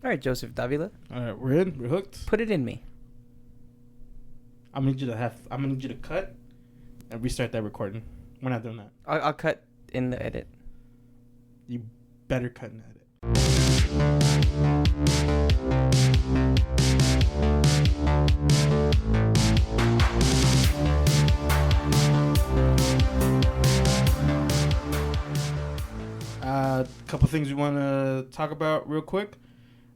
All right, Joseph Davila. All right, we're in. We're hooked. Put it in me. I'm gonna need you to cut and restart that recording. We're not doing that. I'll cut in the edit. You better cut and edit. A couple things we want to talk about real quick.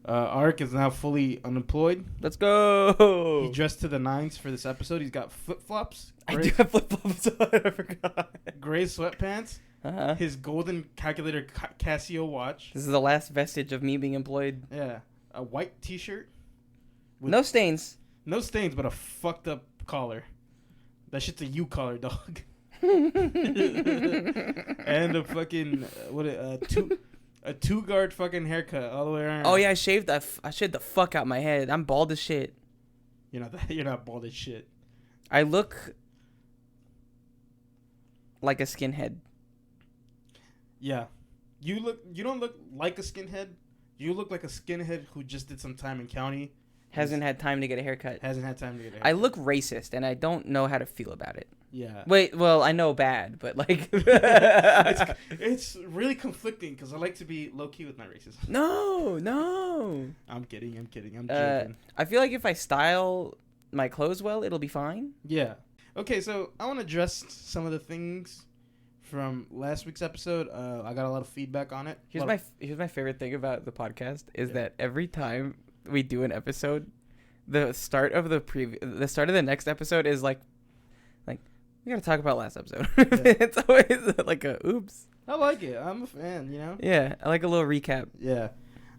Ark is now fully unemployed. Let's go. He dressed to the nines for this episode. He's got flip-flops. I do have flip-flops. I forgot. Gray sweatpants. Uh-huh. His golden calculator Casio watch. This is the last vestige of me being employed. Yeah. A white t-shirt. No stains. No stains, but a fucked up collar. That shit's a U collar, dog. And a fucking a two guard fucking haircut all the way around. Oh yeah, I shaved the fuck out my head. I'm bald as shit. You're not bald as shit. I look like a skinhead. Yeah. You don't look like a skinhead. You look like a skinhead who just did some time in county. Hasn't had time to get a haircut. I look racist, and I don't know how to feel about it. Yeah. Wait, well, I know bad, but like... it's really conflicting, because I like to be low-key with my racism. No. I'm kidding. I'm joking. I feel like if I style my clothes well, it'll be fine. Yeah. Okay, so I want to address some of the things from last week's episode. I got a lot of feedback on it. Here's my favorite thing about the podcast is that every time we do an episode, the start of the next episode is like we gotta talk about last episode. Yeah. It's always like a oops. I like it. I'm a fan, Yeah, I like a little recap. Yeah.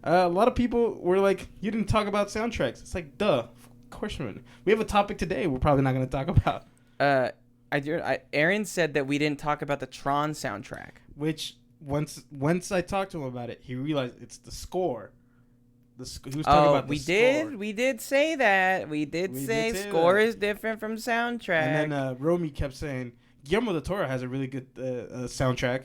A lot of people were like, you didn't talk about soundtracks. It's like, duh. Of course we have a topic today we're probably not going to talk about. Aaron said that we didn't talk about the Tron soundtrack. Which, once I talked to him about it, he realized it's the score. He was talking about the score. We did say that. We did say score is different from soundtrack. And then Romy kept saying, Guillermo del Toro has a really good soundtrack.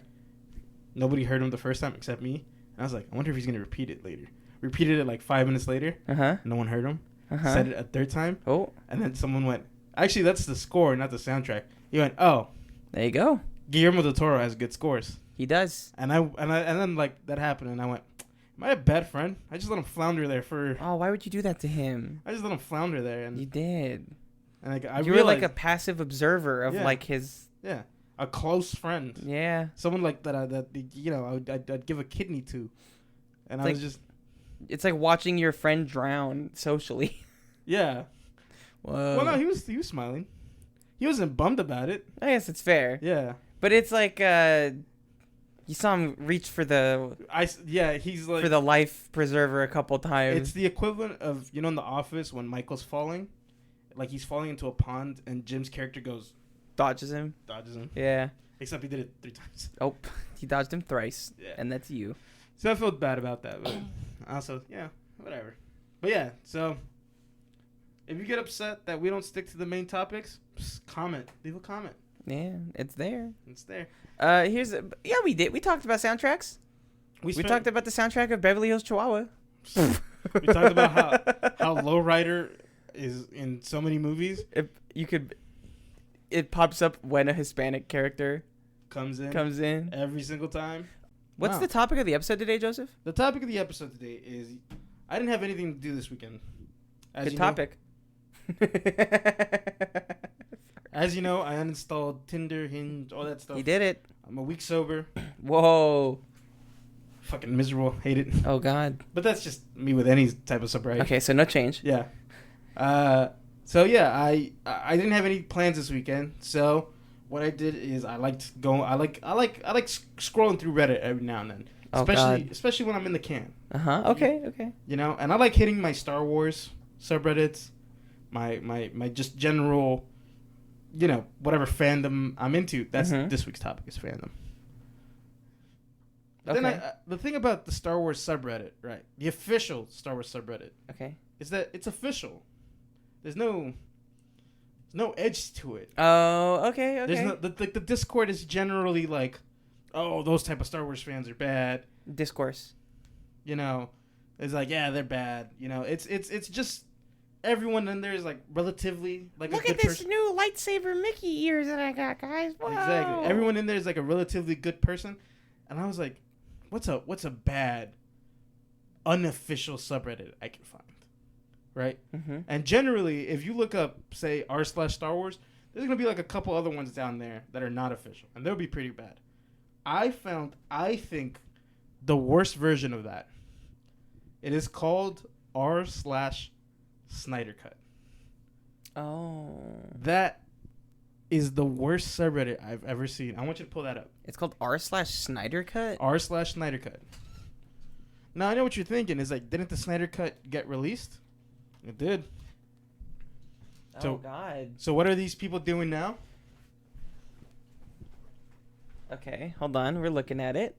Nobody heard him the first time except me. And I was like, I wonder if he's going to repeat it later. Repeated it like 5 minutes later. Uh-huh. No one heard him. Uh-huh. Said it a third time. Oh. And then someone went, actually, that's the score, not the soundtrack. He went, oh. There you go. Guillermo del Toro has good scores. He does. And then like that happened, and I went, am I a bad friend? I just let him flounder there for... Oh, why would you do that to him? I just let him flounder there. And you did. And I you realized, were like a passive observer of like his... Yeah. A close friend. Yeah. Someone like that, I'd give a kidney to. And I was just... It's like watching your friend drown socially. Yeah. Whoa. Well, no, he was smiling. He wasn't bummed about it. I guess it's fair. Yeah. But it's like you saw him reach for he's like for the life preserver a couple times. It's the equivalent of in The Office when Michael's falling, like he's falling into a pond and Jim's character dodges him. Yeah. Except he did it 3 times. Oh, he dodged him thrice. Yeah. And that's you. So I felt bad about that, but also, yeah, whatever. But yeah, so if you get upset that we don't stick to the main topics, just leave a comment. Yeah, it's there. We did. We talked about soundtracks. We talked about the soundtrack of Beverly Hills Chihuahua. We talked about how Lowrider is in so many movies. It pops up when a Hispanic character comes in every single time. What's the topic of the episode today, Joseph? The topic of the episode today is I didn't have anything to do this weekend. Good topic. As you know, I uninstalled Tinder, Hinge, all that stuff. You did it. I'm a week sober. Whoa. Fucking miserable. Hate it. Oh, God. But that's just me with any type of sobriety. Okay, so no change. Yeah. I didn't have any plans this weekend. So what I did is I like scrolling through Reddit every now and then. Especially when I'm in the can. Uh-huh. Okay. And I like hitting my Star Wars subreddits, my just general, whatever fandom I'm into. That's this week's topic is fandom. Okay. Then the thing about the Star Wars subreddit, right? The official Star Wars subreddit. Okay. Is that it's official. There's no edge to it. Oh, okay. There's the Discord is generally like, oh, those type of Star Wars fans are bad. Discourse. It's like, yeah, they're bad. You know, it's just everyone in there is like relatively like Look a good at this person. new lightsaber Mickey ears that I got, guys. Wow. Exactly. Everyone in there is like a relatively good person, and I was like, what's a bad unofficial subreddit I can find, right? Mm-hmm. And generally, if you look up, say, r/Star Wars, there's gonna be like a couple other ones down there that are not official, and they'll be pretty bad. I think, the worst version of that. It is called r/Snyder Cut. Oh. That is the worst subreddit I've ever seen. I want you to pull that up. It's called r/Snyder Cut? r/Snyder Cut. Now, I know what you're thinking. Is like, didn't the Snyder Cut get released? It did. Oh, God. So what are these people doing now? Okay, hold on. We're looking at it.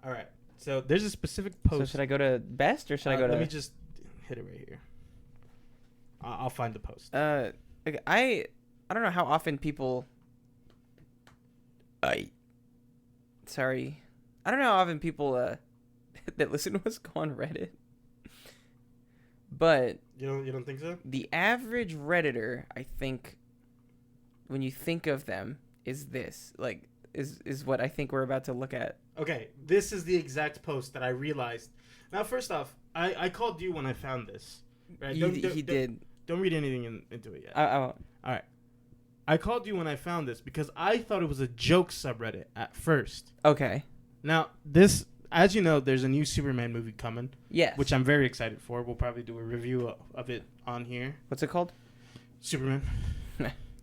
All right. So there's a specific post. So should I go to best or should I go to... Let me just hit it right here. I'll find the post. Okay, I don't know how often people... Sorry. I don't know how often people that listen to us go on Reddit. But... You don't think so? The average Redditor, I think, when you think of them, is this. Like, is what I think we're about to look at. Okay, this is the exact post that I realized. Now, first off, I called you when I found this. Right? He did. Don't read anything into it yet. I won't. All right. I called you when I found this because I thought it was a joke subreddit at first. Okay. Now, this, as you know, there's a new Superman movie coming. Yes. Which I'm very excited for. We'll probably do a review of it on here. What's it called? Superman.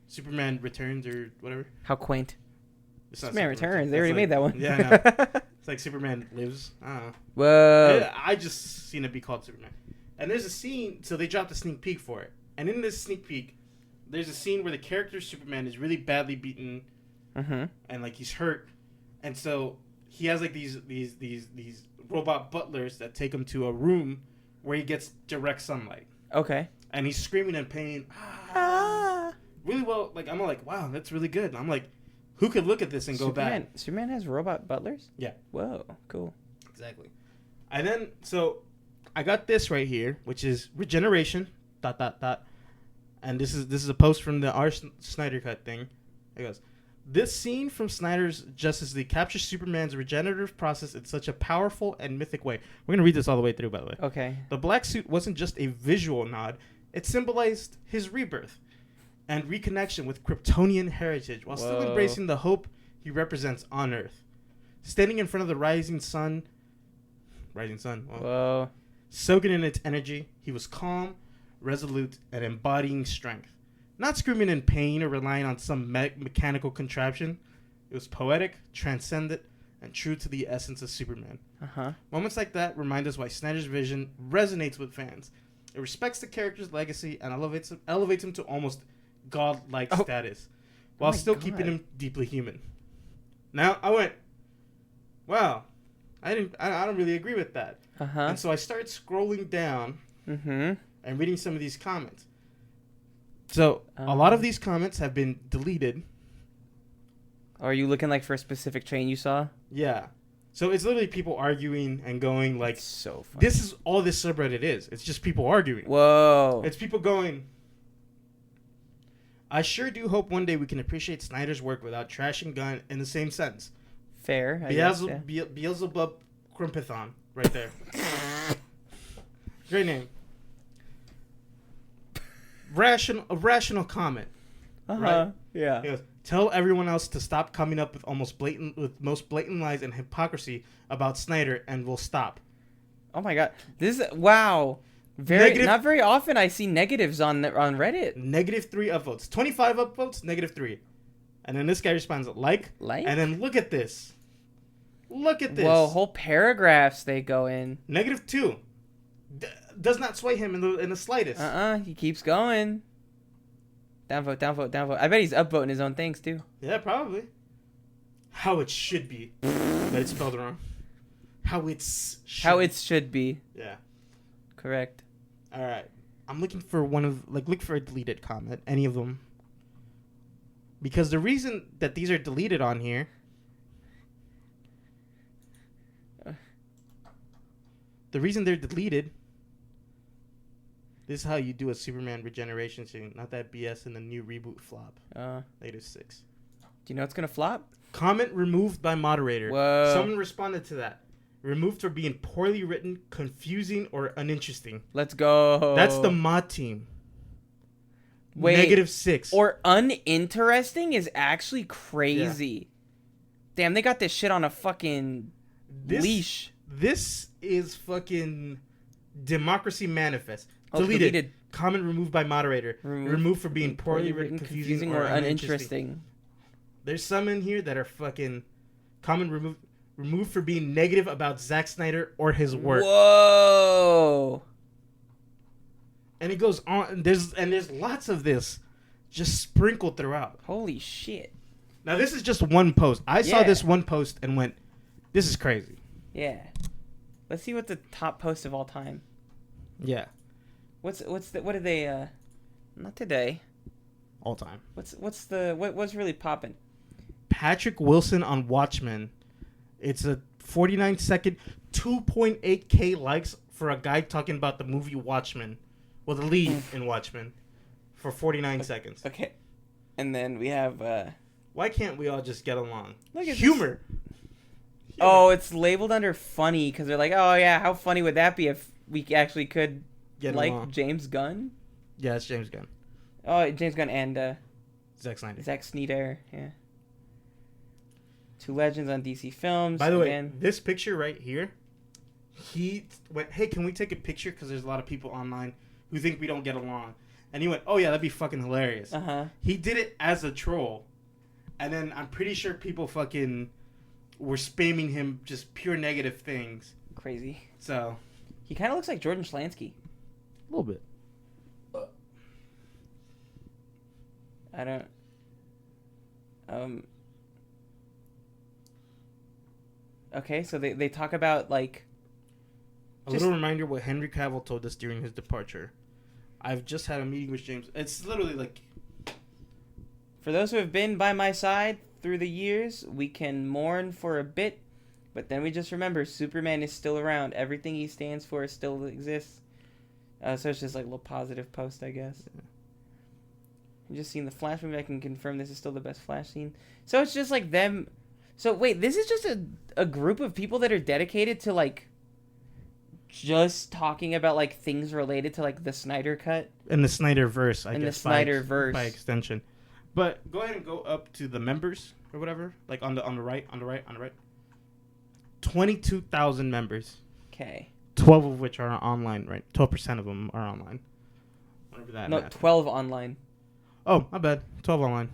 Superman Returns or whatever. How quaint. Superman Returns. They already made that one. Yeah, I know. It's like Superman Lives. I don't know. Whoa. Yeah, I just seen it be called Superman. And there's a scene, so they dropped a sneak peek for it. And in this sneak peek, there's a scene where the character Superman is really badly beaten, and like he's hurt, and so he has like these robot butlers that take him to a room where he gets direct sunlight. Okay. And he's screaming in pain. Really well. Like I'm like, wow, that's really good. I'm like, who could look at this and go bad? Superman has robot butlers? Yeah. Whoa, cool. Exactly. And then so I got this right here, which is regeneration. ... And this is a post from the Snyder Cut thing. It goes, this scene from Snyder's Justice League captures Superman's regenerative process in such a powerful and mythic way. We're gonna read this all the way through, by the way. Okay. The black suit wasn't just a visual nod; it symbolized his rebirth and reconnection with Kryptonian heritage, while still embracing the hope he represents on Earth. Standing in front of the rising sun. Whoa. Soaking in its energy, he was calm, resolute, and embodying strength. Not screaming in pain or relying on some mechanical contraption. It was poetic, transcendent, and true to the essence of Superman. Moments like that remind us why Snyder's vision resonates with fans. It respects the character's legacy and elevates him to almost godlike status, while still keeping him deeply human. Now, I went, wow, I don't really agree with that. And so I started scrolling down and reading some of these comments. So a lot of these comments have been deleted. Are you looking like for a specific train you saw? Yeah. So it's literally people arguing and going like, That's so funny. This is all this subreddit is. It's just people arguing. Whoa. It's people going, I sure do hope one day we can appreciate Snyder's work without trashing Gunn in the same sense. Fair. Beelzebub Crimpathon. Right there. Great name. A rational comment. Right? Yeah. He goes, tell everyone else to stop coming up with most blatant lies and hypocrisy about Snyder, and we'll stop. Oh my god. Wow. Not very often I see negatives on Reddit. -3 upvotes. 25 upvotes, -3. And then this guy responds, like? And then look at this. Look at this. Whoa, whole paragraphs they go in. -2. Does not sway him in the slightest. He keeps going. Downvote. I bet he's upvoting his own things too. Yeah, probably. How it should be. But it's spelled wrong. How it should be. Yeah. Correct. All right. I'm looking for look for a deleted comment. Any of them. Because the reason that these are deleted on here the reason they're deleted. This is how you do a Superman regeneration scene, not that BS in the new reboot flop. Later 6. Do you know it's gonna flop? Comment removed by moderator. Whoa. Someone responded to that. Removed for being poorly written, confusing, or uninteresting. Let's go. That's the mod team. Wait, -6. Or uninteresting is actually crazy. Yeah. Damn, they got this shit on a fucking leash. This is fucking Democracy Manifest. Deleted. Comment removed by moderator. Removed for being poorly written, confusing, or uninteresting. There's some in here that are fucking comment removed for being negative about Zack Snyder or his work. Whoa. And it goes on. There's lots of this just sprinkled throughout. Holy shit. Now, this is just one post. I saw this one post and went, this is crazy. Yeah. Let's see what the top post of all time. Yeah. What did they not today. All time. What's really popping? Patrick Wilson on Watchmen. It's a 49-second, 2.8K likes for a guy talking about the movie Watchmen. Well, the lead in Watchmen for 49 seconds. Okay. And then we have... Why can't we all just get along? Look at Humor. Oh, it's labeled under funny because they're like, oh, yeah, how funny would that be if we actually could get like along. James Gunn? Yeah, it's James Gunn. Oh, James Gunn and... Zack Snyder. Zack Snyder, yeah. Two legends on DC Films. By the way, this picture right here, he went, hey, can we take a picture? Because there's a lot of people online who think we don't get along. And he went, oh, yeah, that'd be fucking hilarious. Uh-huh. He did it as a troll. And then I'm pretty sure people fucking were spamming him just pure negative things. Crazy. So. He kind of looks like Jordan Schlansky. A little bit. I don't... Okay, so they talk about, like... A little reminder what Henry Cavill told us during his departure. I've just had a meeting with James. It's literally like... For those who have been by my side through the years, we can mourn for a bit, but then we just remember Superman is still around. Everything he stands for still exists. So it's just like a little positive post, I guess. I'm just seeing the Flash movie. I can confirm this is still the best Flash scene. So it's just like them... So wait, this is just a group of people that are dedicated to like just talking about like things related to like the Snyder Cut and the Snyderverse, I guess. The Snyderverse by extension. But go ahead and go up to the members or whatever, like on the right. 22,000 members. Okay. 12 of which are online, right? 12% of them are online. Whatever that. No, 12 online. Oh, my bad. 12 online.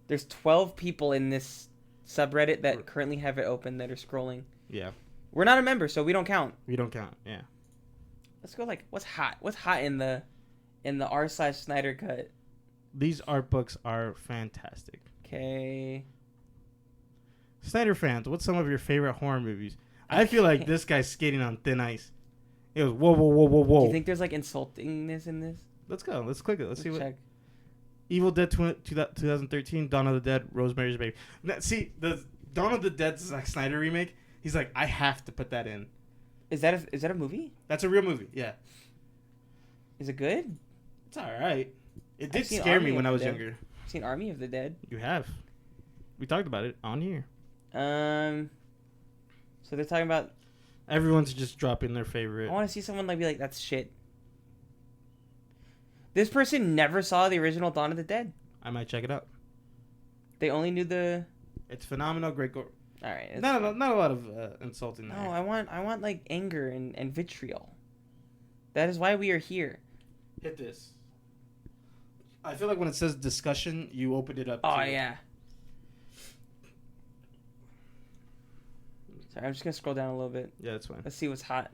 There's 12 people in this subreddit that currently have it open that are scrolling. Yeah. We're not a member, so we don't count. We don't count. Yeah. Let's go like what's hot? What's hot in the r/Snyder Cut? These art books are fantastic. Okay. Snyder fans, what's some of your favorite horror movies? I feel like this guy's skating on thin ice. It was whoa. Do you think there's like insultingness in this? Let's go. Let's click it. Let's see what. Check. Evil Dead 2013, Dawn of the Dead, Rosemary's Baby. Now, see, the Dawn of the Dead Zack Snyder remake, he's like, I have to put that in. Is that a movie? That's a real movie, yeah. Is it good? It's all right. It did scare me when I was younger. I've seen Army of the Dead. You have. We talked about it on here. So they're talking about... Everyone's just dropping their favorite. I want to see someone like be like, that's shit. This person never saw the original Dawn of the Dead. I might check it out. They only knew the... It's phenomenal, great gore. All right. Not a lot of insulting there. No, I want like anger and vitriol. That is why we are here. Hit this. I feel like when it says discussion, you opened it up. Oh, yeah. Sorry, I'm just going to scroll down a little bit. Yeah, that's fine. Let's see what's hot.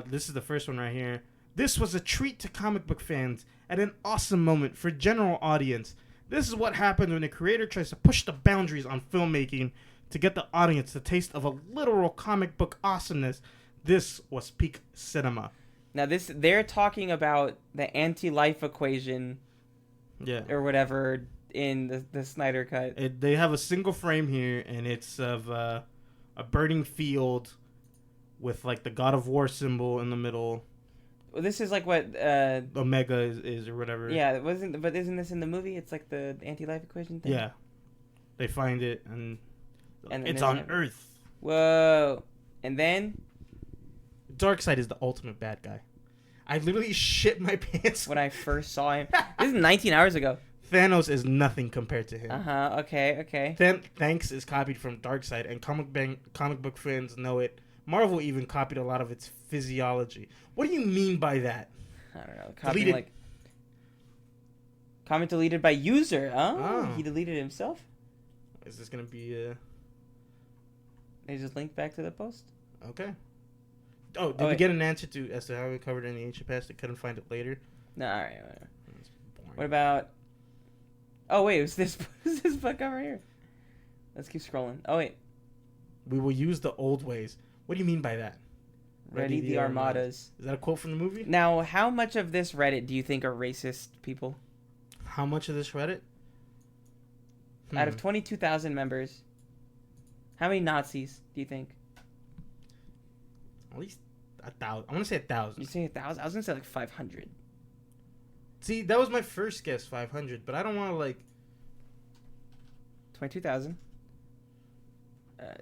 This is the first one right here. This was a treat to comic book fans and an awesome moment for general audience. This is what happens when a creator tries to push the boundaries on filmmaking to get the audience the taste of a literal comic book awesomeness. This was peak cinema. Now they're talking about the anti-life equation, yeah, or whatever in the Snyder Cut. They have a single frame here, and it's of a burning field with like the God of War symbol in the middle. Well, this is like what Omega is or whatever. Yeah, isn't this in the movie? It's like the anti-life equation thing. Yeah, they find it and it's on on Earth. Whoa! And then Darkseid is the ultimate bad guy. I literally shit my pants when I first saw him. This is 19 hours ago. Thanos is nothing compared to him. Okay. Thanks is copied from Darkseid, and comic book fans know it. Marvel even copied a lot of its physiology. What do you mean by that? I don't know. Comment deleted by user. Oh, he deleted himself. Is this gonna be? They just linked back to the post. Okay. Oh, did we get an answer as to how we covered it in the ancient past? They couldn't find it later. No, all right. What about? Oh wait, was this book over here? Let's keep scrolling. Oh wait. We will use the old ways. What do you mean by that? Ready the Armadas. Is that a quote from the movie? Now, how much of this Reddit do you think are racist people? How much of this Reddit? Out of 22,000 members, how many Nazis do you think? At least 1,000. I want to say 1,000. You say 1,000? I was gonna say like 500. See, that was my first guess, 500. But I don't want to 22,000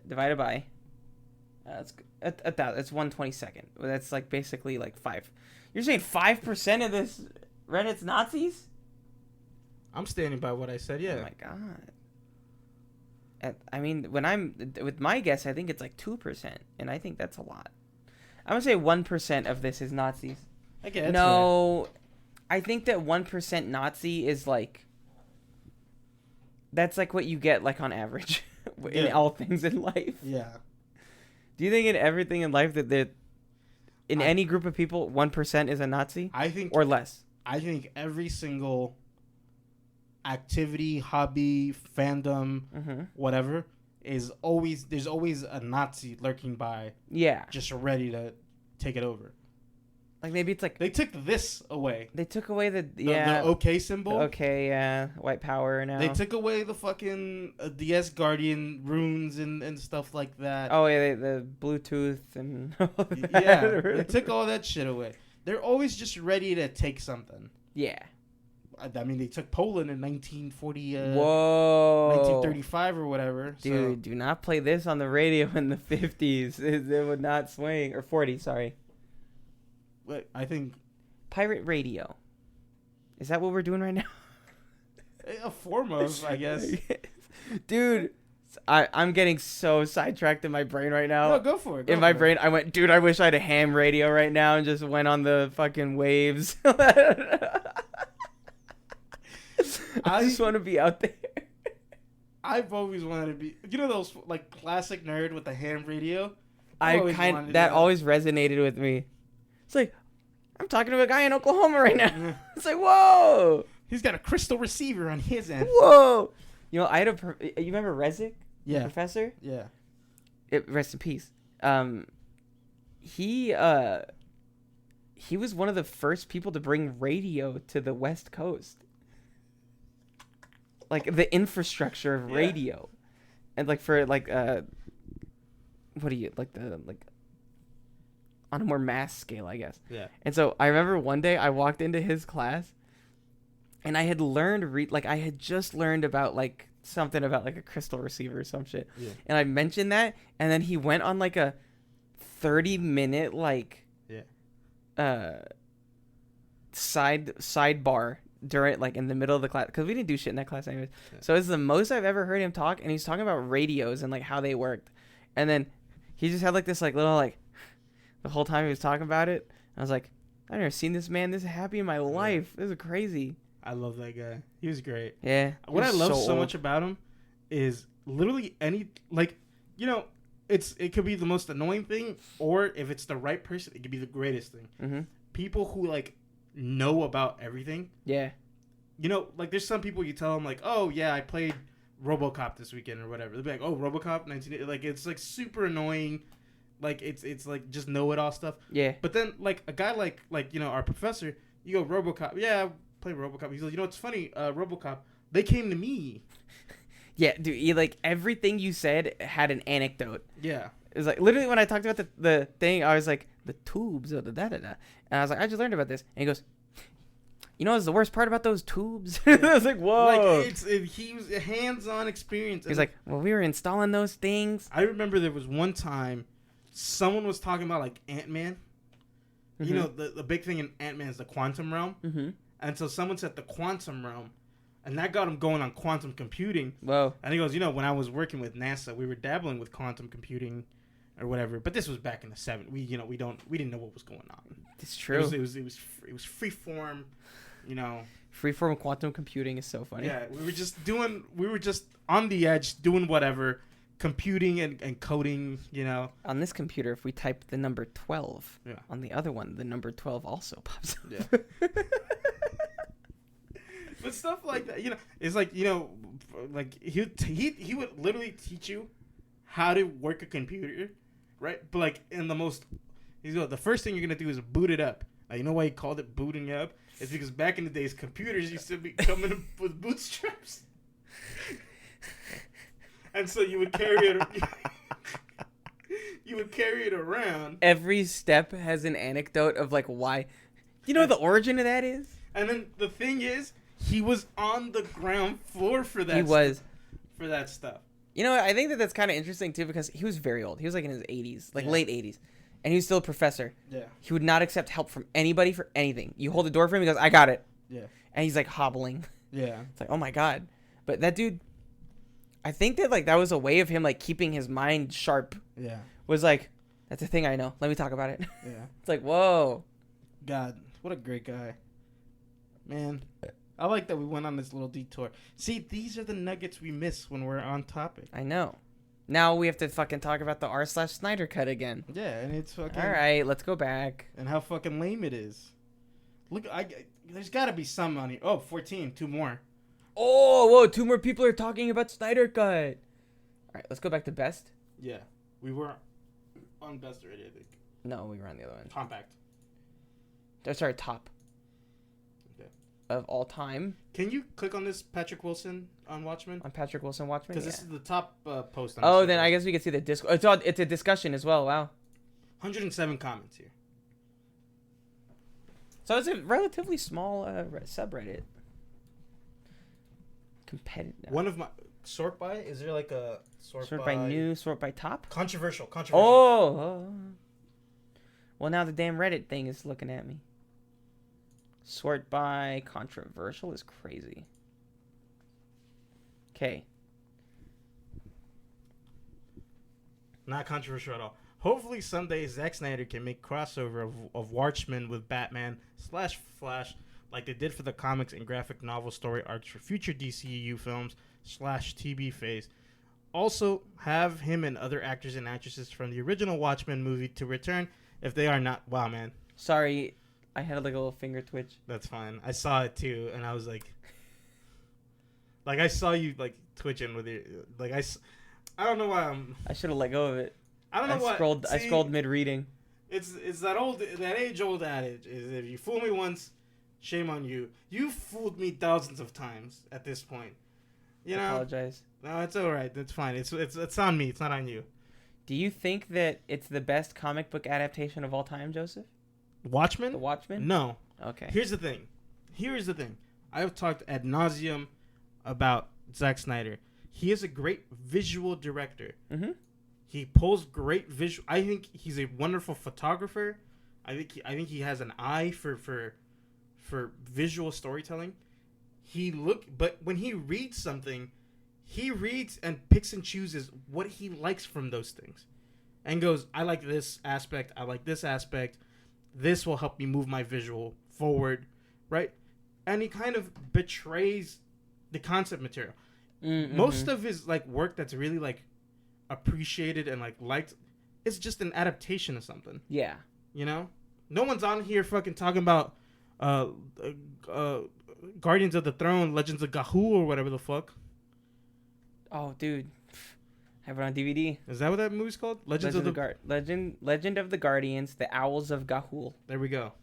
divided by. It's 1,000. It's 1/22nd. That's like basically like 5. You're saying 5% of this Reddit's Nazis? I'm standing by what I said. Yeah. Oh my god. I mean, when I'm with my guess, I think it's like 2%, and I think that's a lot. I'm gonna say 1% of this is Nazis. Okay. No, I think that 1% Nazi is like. That's like what you get like on average in all things in life. Yeah. Do you think in everything in life that in any group of people 1% is a Nazi? I think or less. I think every single activity, hobby, fandom, whatever there's always a Nazi lurking by. Yeah. Just ready to take it over. Like maybe it's like they took this away. They took away the OK symbol. Okay, yeah, white power now. They took away the fucking the Asgardian runes and stuff like that. Oh yeah, the Bluetooth and all that. Yeah, they took all that shit away. They're always just ready to take something. Yeah. I mean, they took Poland in 1940. Whoa. 1935 or whatever. Dude, so. Do not play this on the radio in the 50s. It would not swing. Or 40, sorry. I think pirate radio. Is that what we're doing right now? A form of, I guess. Dude, I'm getting so sidetracked in my brain right now. No, go for it. In my brain, I went, dude, I wish I had a ham radio right now and just went on the fucking waves. I just want to be out there. I've always wanted to be, those like classic nerd with the ham radio. That always resonated with me. It's like, I'm talking to a guy in Oklahoma right now. It's like, whoa. He's got a crystal receiver on his end. Whoa. You remember Rezik? Yeah. The professor? Yeah. Rest in peace. He was one of the first people to bring radio to the West Coast. Like, the infrastructure of radio. And, like, for, like, on a more mass scale, I guess. Yeah. And so I remember one day I walked into his class, and I had I had just learned about like something about like a crystal receiver or some shit. Yeah. And I mentioned that, and then he went on like a 30-minute sidebar during like in the middle of the class, because we didn't do shit in that class anyways. Yeah. So it's the most I've ever heard him talk, and he's talking about radios and like how they worked, and then he just had like this like little like. The whole time he was talking about it, I was like, I've never seen this man this happy in my life. This is crazy. I love that guy. He was great. Yeah. What I love so much about him is literally it could be the most annoying thing, or if it's the right person, it could be the greatest thing. Mm-hmm. People who like know about everything. Yeah. Like there's some people you tell them like, oh yeah, I played RoboCop this weekend or whatever. They'll be like, oh, RoboCop 19. Like it's like super annoying. Like it's like just know-it-all stuff. Yeah. But then like a guy like our professor, you go RoboCop. Yeah, I play RoboCop. He's like, it's funny, RoboCop. They came to me. Yeah, dude. Like everything you said had an anecdote. Yeah. It was like literally when I talked about the thing, I was like the tubes, da da da da, and I was like, I just learned about this, and he goes, you know what's the worst part about those tubes? I was like, whoa. Like he was a hands-on experience. He's like, well, we were installing those things. I remember there was one time, someone was talking about like Ant-Man. You know, the big thing in Ant-Man is the quantum realm. Mm-hmm. And so someone said the quantum realm, and that got him going on quantum computing. Whoa. And he goes, you know, when I was working with NASA, we were dabbling with quantum computing or whatever. But this was back in the 70s. We didn't know what was going on. It's true. It was free form, you know. Freeform quantum computing is so funny. Yeah, we were just on the edge doing whatever. Computing and coding, you know. On this computer, if we type the number 12, on the other one, the number 12 also pops up. Yeah. But stuff like that, you know, it's like, you know, like he would literally teach you how to work a computer, right? But like the first thing you're gonna do is boot it up. You know why he called it booting up? It's because back in the days, computers used to be coming with bootstraps. And so you would carry it. You would carry it around. Every step has an anecdote of like why. Do you know what the origin of that is? And then the thing is, he was on the ground floor for that. He was for that stuff. You know, I think that's kind of interesting too because he was very old. He was like in his 80s, like late 80s, and he was still a professor. Yeah. He would not accept help from anybody for anything. You hold the door for him, he goes, "I got it." Yeah. And he's like hobbling. Yeah. It's like, oh my god, but that dude. I think that like that was a way of him like keeping his mind sharp. Yeah. Was like, that's a thing I know. Let me talk about it. Yeah. It's like, whoa. God, what a great guy. Man, I like that we went on this little detour. See, these are the nuggets we miss when we're on topic. I know. Now we have to fucking talk about the r/Snyder cut again. Yeah, and it's fucking... All right, let's go back. And how fucking lame it is. Look, there's got to be some money. Oh, 14, 2 more. Oh, whoa, 2 more people are talking about Snyder cut. All right, let's go back to best. Yeah, we were on best already, I think. No, we were on the other one. Compact. Oh, sorry, top. Okay. Of all time. Can you click on this Patrick Wilson on Watchmen? On Patrick Wilson Watchmen? Because this is the top post. On then I guess we can see the Discord. It's a discussion as well. Wow. 107 comments here. So it's a relatively small subreddit. Competitive. One of my sort by. Is there like a sort by new, sort by top? Controversial. Oh. Well, now the damn Reddit thing is looking at me. Sort by controversial is crazy. Okay. Not controversial at all. Hopefully someday Zack Snyder can make crossover of Watchmen with Batman / Flash like they did for the comics and graphic novel story arcs for future DCEU films / TV phase. Also, have him and other actors and actresses from the original Watchmen movie to return if they are not... Wow, man. Sorry, I had like a little finger twitch. That's fine. I saw it too, and I was like... Like, I saw you, like, twitching with your... Like, I don't know why I'm... I should have let go of it. I don't know why... I scrolled mid-reading. It's that age-old adage is if you fool me once, shame on you. You fooled me thousands of times at this point. You know? I apologize. No, it's all right. That's fine. It's on me. It's not on you. Do you think that it's the best comic book adaptation of all time, Joseph? Watchmen? The Watchmen? No. Okay. Here's the thing. I have talked ad nauseum about Zack Snyder. He is a great visual director. Mm-hmm. He pulls great visual. I think he's a wonderful photographer. I think he has an eye for visual storytelling. But when he reads something, he reads and picks and chooses what he likes from those things, and goes, "I like this aspect. I like this aspect. This will help me move my visual forward," right? And he kind of betrays the concept material. Mm-hmm. Most of his like work that's really like appreciated and like liked, it's just an adaptation of something. Yeah. You know, no one's on here fucking talking about Guardians of the Throne, Legends of Gahul, or whatever the fuck. Oh, dude, I have it on DVD. Is that what that movie's called? Legend of the Guardians, the Owls of Gahul. There we go.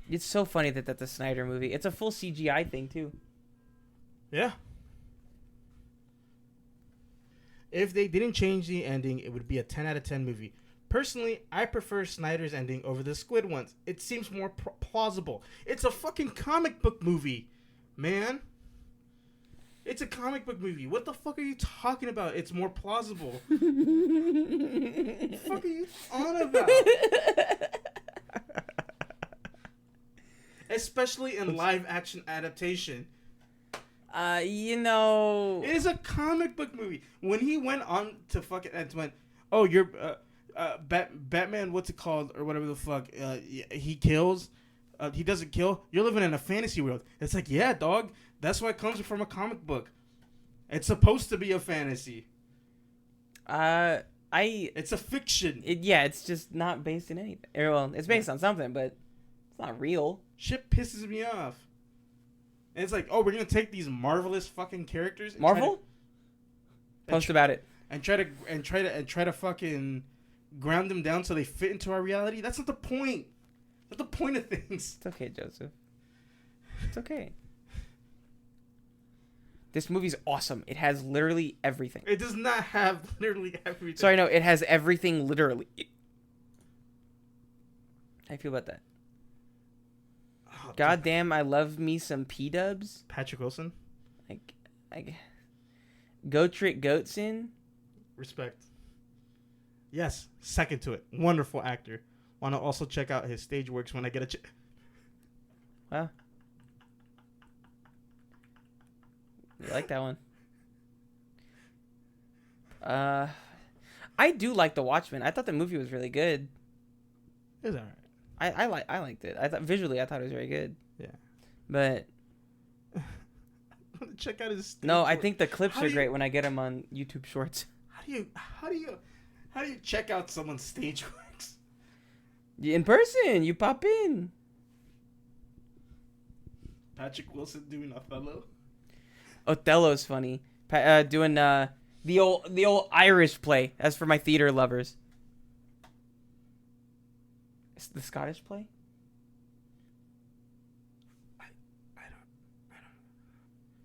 It's so funny that that's a Snyder movie. It's a full CGI thing too. Yeah. If they didn't change the ending, it would be a 10 out of 10 movie. Personally, I prefer Snyder's ending over the Squid ones. It seems more plausible. It's a fucking comic book movie, man. It's a comic book movie. What the fuck are you talking about? It's more plausible. What the fuck are you on about? Especially in live action adaptation. You know, It is a comic book movie. When he went on to fucking and went, oh, you're Batman. What's it called or whatever the fuck? He kills. He doesn't kill. You're living in a fantasy world. It's like, yeah, dog. That's why it comes from a comic book. It's supposed to be a fantasy. It's a fiction. It's just not based in anything. Well, it's based on something, but it's not real. Shit pisses me off. And it's like, oh, we're gonna take these marvelous fucking characters. And Marvel? Post about it. And try to fucking ground them down so they fit into our reality. That's not the point. That's the point of things. It's okay, Joseph. It's okay. This movie's awesome. It has literally everything. It does not have literally everything. Sorry, no, it has everything literally. How do you feel about that? Oh, God damn, I love me some P-dubs. Patrick Wilson. Like, Goat Trick Goatson. Respect. Yes, second to it. Wonderful actor. Want to also check out his stage works when I get a Wow. You like that one? I do like The Watchmen. I thought the movie was really good. It's alright. I liked it. I thought visually it was very good. Yeah. But check out his stage no, I work. think the clips are great when I get them on YouTube Shorts. How do you check out someone's stage works? In person, you pop in. Patrick Wilson doing Othello. Othello's funny. Doing the old Irish play. As for my theater lovers. The Scottish play? I don't.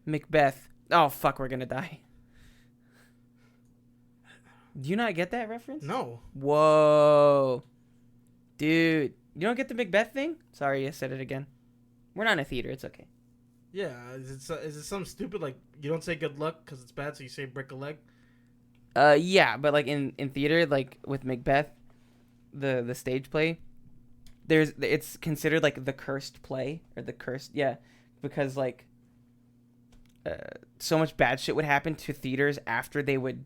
Macbeth. Oh fuck, we're gonna die. Do you not get that reference? No. Whoa. Dude. You don't get the Macbeth thing? Sorry, I said it again. We're not in a theater, it's okay. Yeah, is it some stupid, like, you don't say good luck because it's bad, so you say break a leg? Yeah, but like in theater, like with Macbeth, the stage play, it's considered like the cursed play or the cursed, because like so much bad shit would happen to theaters after they would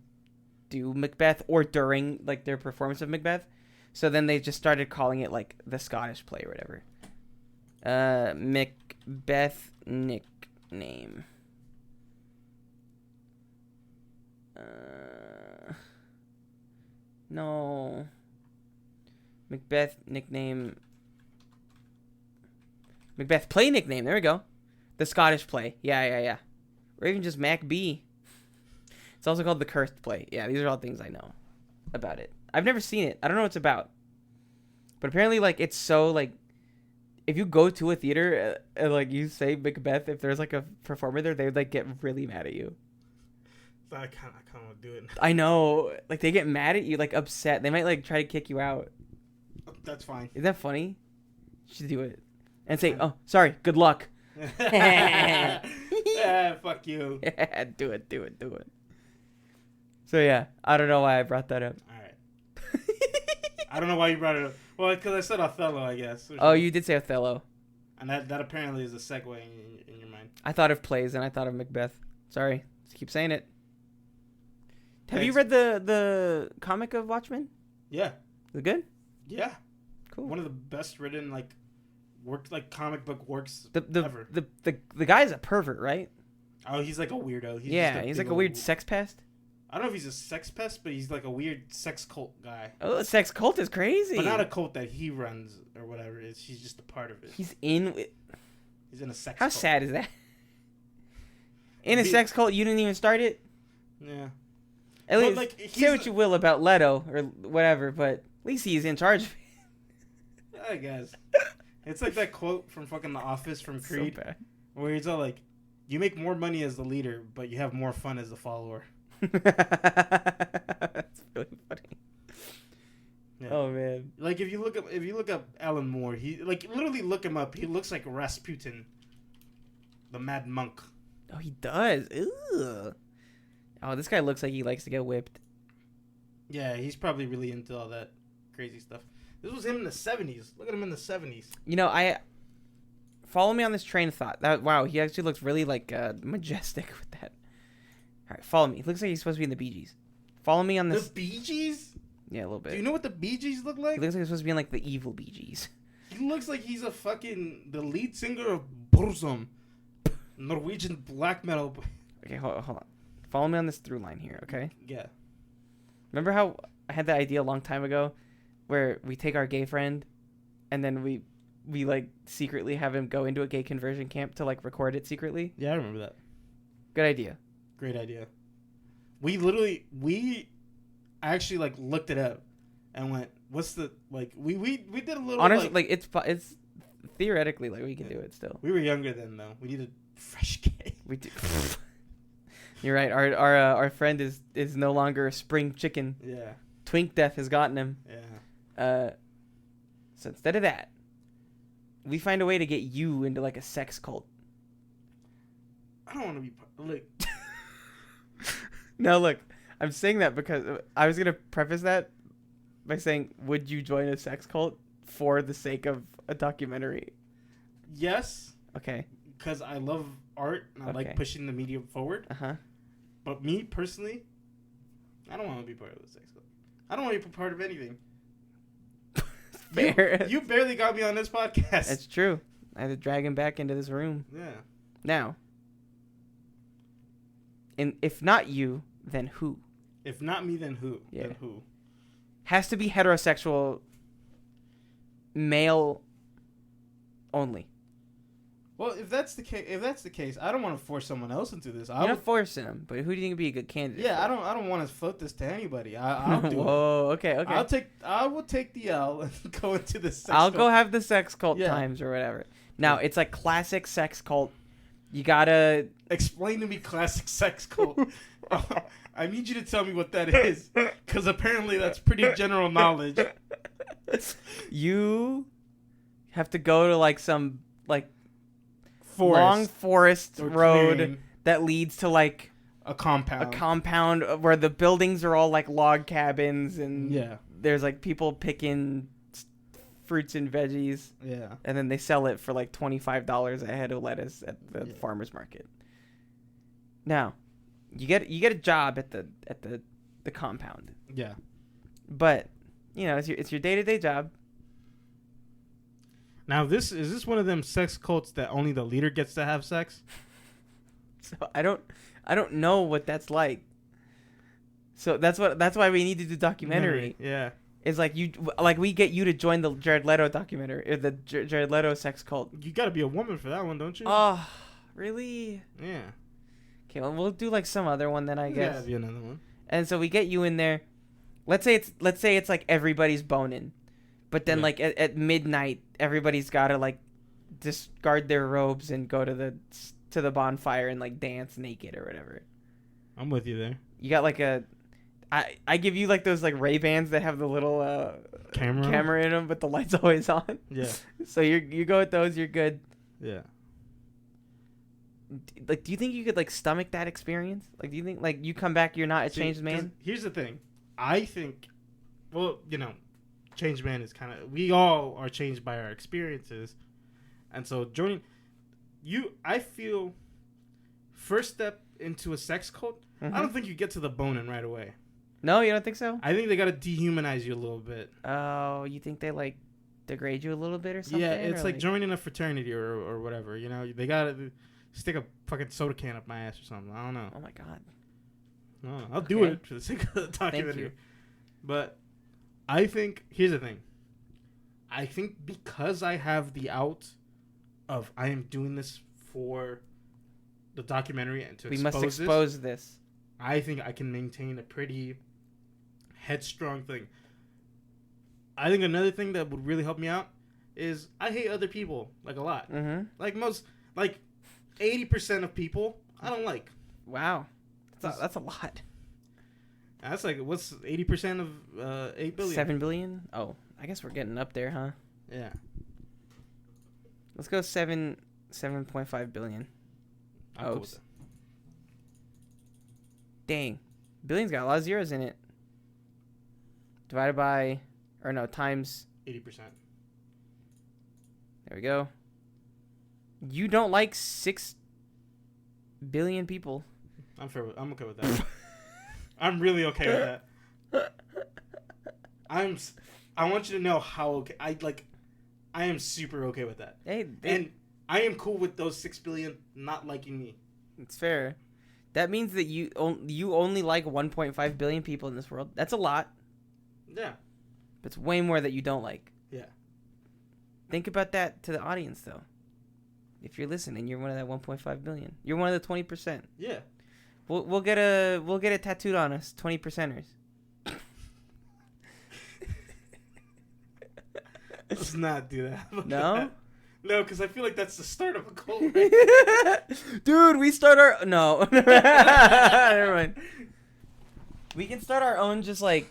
do Macbeth or during like their performance of Macbeth, so then they just started calling it like the Scottish play or whatever. Macbeth nickname. No. Macbeth nickname. Macbeth play nickname. There we go. The Scottish play. Yeah. Or even just Mac B. It's also called the Cursed play. Yeah, these are all things I know about it. I've never seen it. I don't know what it's about. But apparently, like, it's so, like, if you go to a theater and, like, you say Macbeth, if there's, like, a performer there, they would, like, get really mad at you. So I kind of want to do it. I know. Like, they get mad at you, like, upset. They might, like, try to kick you out. That's fine. Isn't that funny? You should do it. And say, oh, sorry, good luck. Yeah, fuck you. Yeah, do it. So, yeah, I don't know why I brought that up. All right. I don't know why you brought it up. Well, because I said Othello, I guess. Oh, you did say Othello. And that apparently is a segue in your mind. I thought of plays and I thought of Macbeth. Sorry. Just keep saying it. Have you Thanks. read the comic of Watchmen? Yeah. Is it good? Yeah. Cool. One of the best written, like, comic book works The ever. the guy's a pervert, right? Oh, he's like a weirdo. He's like a weird sex pest. I don't know if he's a sex pest, but he's like a weird sex cult guy. Oh, the sex cult is crazy. But not a cult that he runs or whatever it is. He's just a part of it. He's in a sex How cult. sad is that? In a sex cult, you didn't even start it? Yeah. At But, least, like, say what you will about Leto or whatever, but at least he's in charge of it. I guess. It's like that quote from fucking The Office from Creed. So bad. Where he's all like, you make more money as the leader, but you have more fun as the follower. That's really funny. Yeah. Oh man. Like if you look up Alan Moore, he like literally look him up. He looks like Rasputin, the Mad Monk. Oh, he does. Ugh. Oh, this guy looks like he likes to get whipped. Yeah, he's probably really into all that crazy stuff. This was him in the 70s. Look at him in the 70s. You know, I follow me on this train of thought. That wow, he actually looks really like majestic with that. All right, follow me. He looks like he's supposed to be in the Bee Gees. Follow me on this. The Bee Gees? Yeah, a little bit. Do you know what the Bee Gees look like? He looks like he's supposed to be in like the evil Bee Gees. He looks like he's the lead singer of Burzum, Norwegian black metal. Okay, hold on. Follow me on this through line here, okay? Yeah. Remember how I had that idea a long time ago where we take our gay friend and then we like secretly have him go into a gay conversion camp to like record it secretly? Yeah, I remember that. Good idea. Great idea. We actually like looked it up and went, what's the like we did a little honestly like it's theoretically like we can do it still. We were younger then though. We needed fresh gay. We do. You're right. Our friend is no longer a spring chicken. Yeah. Twink death has gotten him. Yeah. So instead of that, we find a way to get you into like a sex cult. I don't want to be like. No, look, I'm saying that because I was gonna preface that by saying, would you join a sex cult for the sake of a documentary? Yes. Okay. Because I love art and I like pushing the medium forward. But me personally, I don't want to be part of the sex cult. I don't want to be part of anything. Fair. You barely got me on this podcast. That's true. I had to drag him back into this room. Yeah. Now, if not you, then who? If not me, then who? Yeah. Then who? Has to be heterosexual, male only. Well, if that's the case, I don't want to force someone else into this. You're not forcing them, but who do you think would be a good candidate? Yeah, for? I don't want to float this to anybody. I'll do Whoa, okay. I will take the L and go into the sex I'll cult. go have the sex cult times or whatever. Now, it's like classic sex cult. You gotta explain to me classic sex cult. I need you to tell me what that is, because apparently that's pretty general knowledge. You have to go to like some like long forest road clearing that leads to like a compound where the buildings are all like log cabins and there's like people picking fruits and veggies. Yeah. And then they sell it for like $25 a head of lettuce at the farmer's market. Now, you get a job at the compound. Yeah. But, you know, it's your day-to-day job. Now, is this one of them sex cults that only the leader gets to have sex? So I don't know what that's like. So that's why we need to do documentary. Yeah. It's like we get you to join the Jared Leto documentary or the Jared Leto sex cult. You got to be a woman for that one, don't you? Oh, really? Yeah. Okay, well we'll do like some other one then I guess. Yeah, be another one. And so we get you in there. Let's say it's like everybody's boning, but then like at midnight everybody's got to like discard their robes and go to the bonfire and like dance naked or whatever. I'm with you there. You got like I give you like those like Ray-Bans that have the little camera in them, but the light's always on. Yeah. So you go with those, you're good. Yeah. Like, do you think you could like stomach that experience? Like, do you think like you come back, you're not a changed man? Here's the thing. I think, well, you know, changed man is kind of, we all are changed by our experiences. And so joining I feel first step into a sex cult, I don't think you get to the boning right away. No, you don't think so? I think they got to dehumanize you a little bit. Oh, you think they like degrade you a little bit or something? Yeah, it's like joining a fraternity or whatever. You know, they got to stick a fucking soda can up my ass or something. I don't know. Oh my god. No, I'll do it for the sake of the documentary. Thank you. But I think, here's the thing. I think because I have the out of I am doing this for the documentary and to we must expose this. I think I can maintain a pretty headstrong thing. I think another thing that would really help me out is I hate other people like a lot. Mm-hmm. Like 80% of people I don't like. Wow, that's a lot. That's like, what's 80% of 8 billion? 7 billion? Oh, I guess we're getting up there, huh? Yeah. Let's go 7.5 billion. I'm cool with Oops. that. Dang. Billion's got a lot of zeros in it. Divided by, or no, times. 80%. There we go. You don't like 6 billion people. I'm okay with that. I'm really okay with that. I want you to know how okay I am super okay with that. Hey, And I am cool with those 6 billion not liking me. it's fair. That means that you only like 1.5 billion people in this world. That's a lot. Yeah. But it's way more that you don't like. Yeah. Think about that to the audience, though. If you're listening, you're one of that 1.5 billion. You're one of the 20%. Yeah. We'll get it tattooed on us, 20%ers. Let's not do that. No? No, because I feel like that's the start of a cult. Right? Dude, we start our... No. Never mind. We can start our own just, like,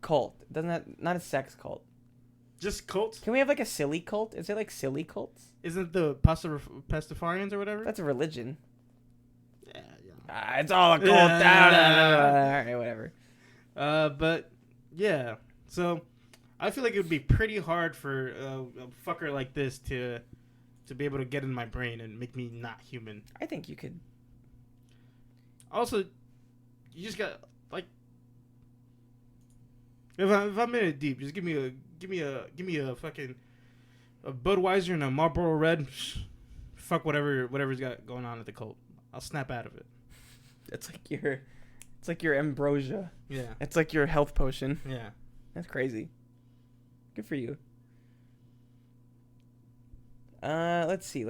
cult. Doesn't that... Not a sex cult. Just cults? Can we have, like, a silly cult? Is there, like, silly cults? Isn't the Pastafarians or whatever? That's a religion. Yeah. It's all a cult. Yeah. All right, whatever. But, yeah. So... I feel like it would be pretty hard for a fucker like this to be able to get in my brain and make me not human. I think you could. Also, you just got like, if I'm in it deep, just give me a fucking a Budweiser and a Marlboro Red. Fuck whatever's got going on at the cult. I'll snap out of it. It's like your ambrosia. Yeah. It's like your health potion. Yeah. That's crazy. Good for you. Let's see.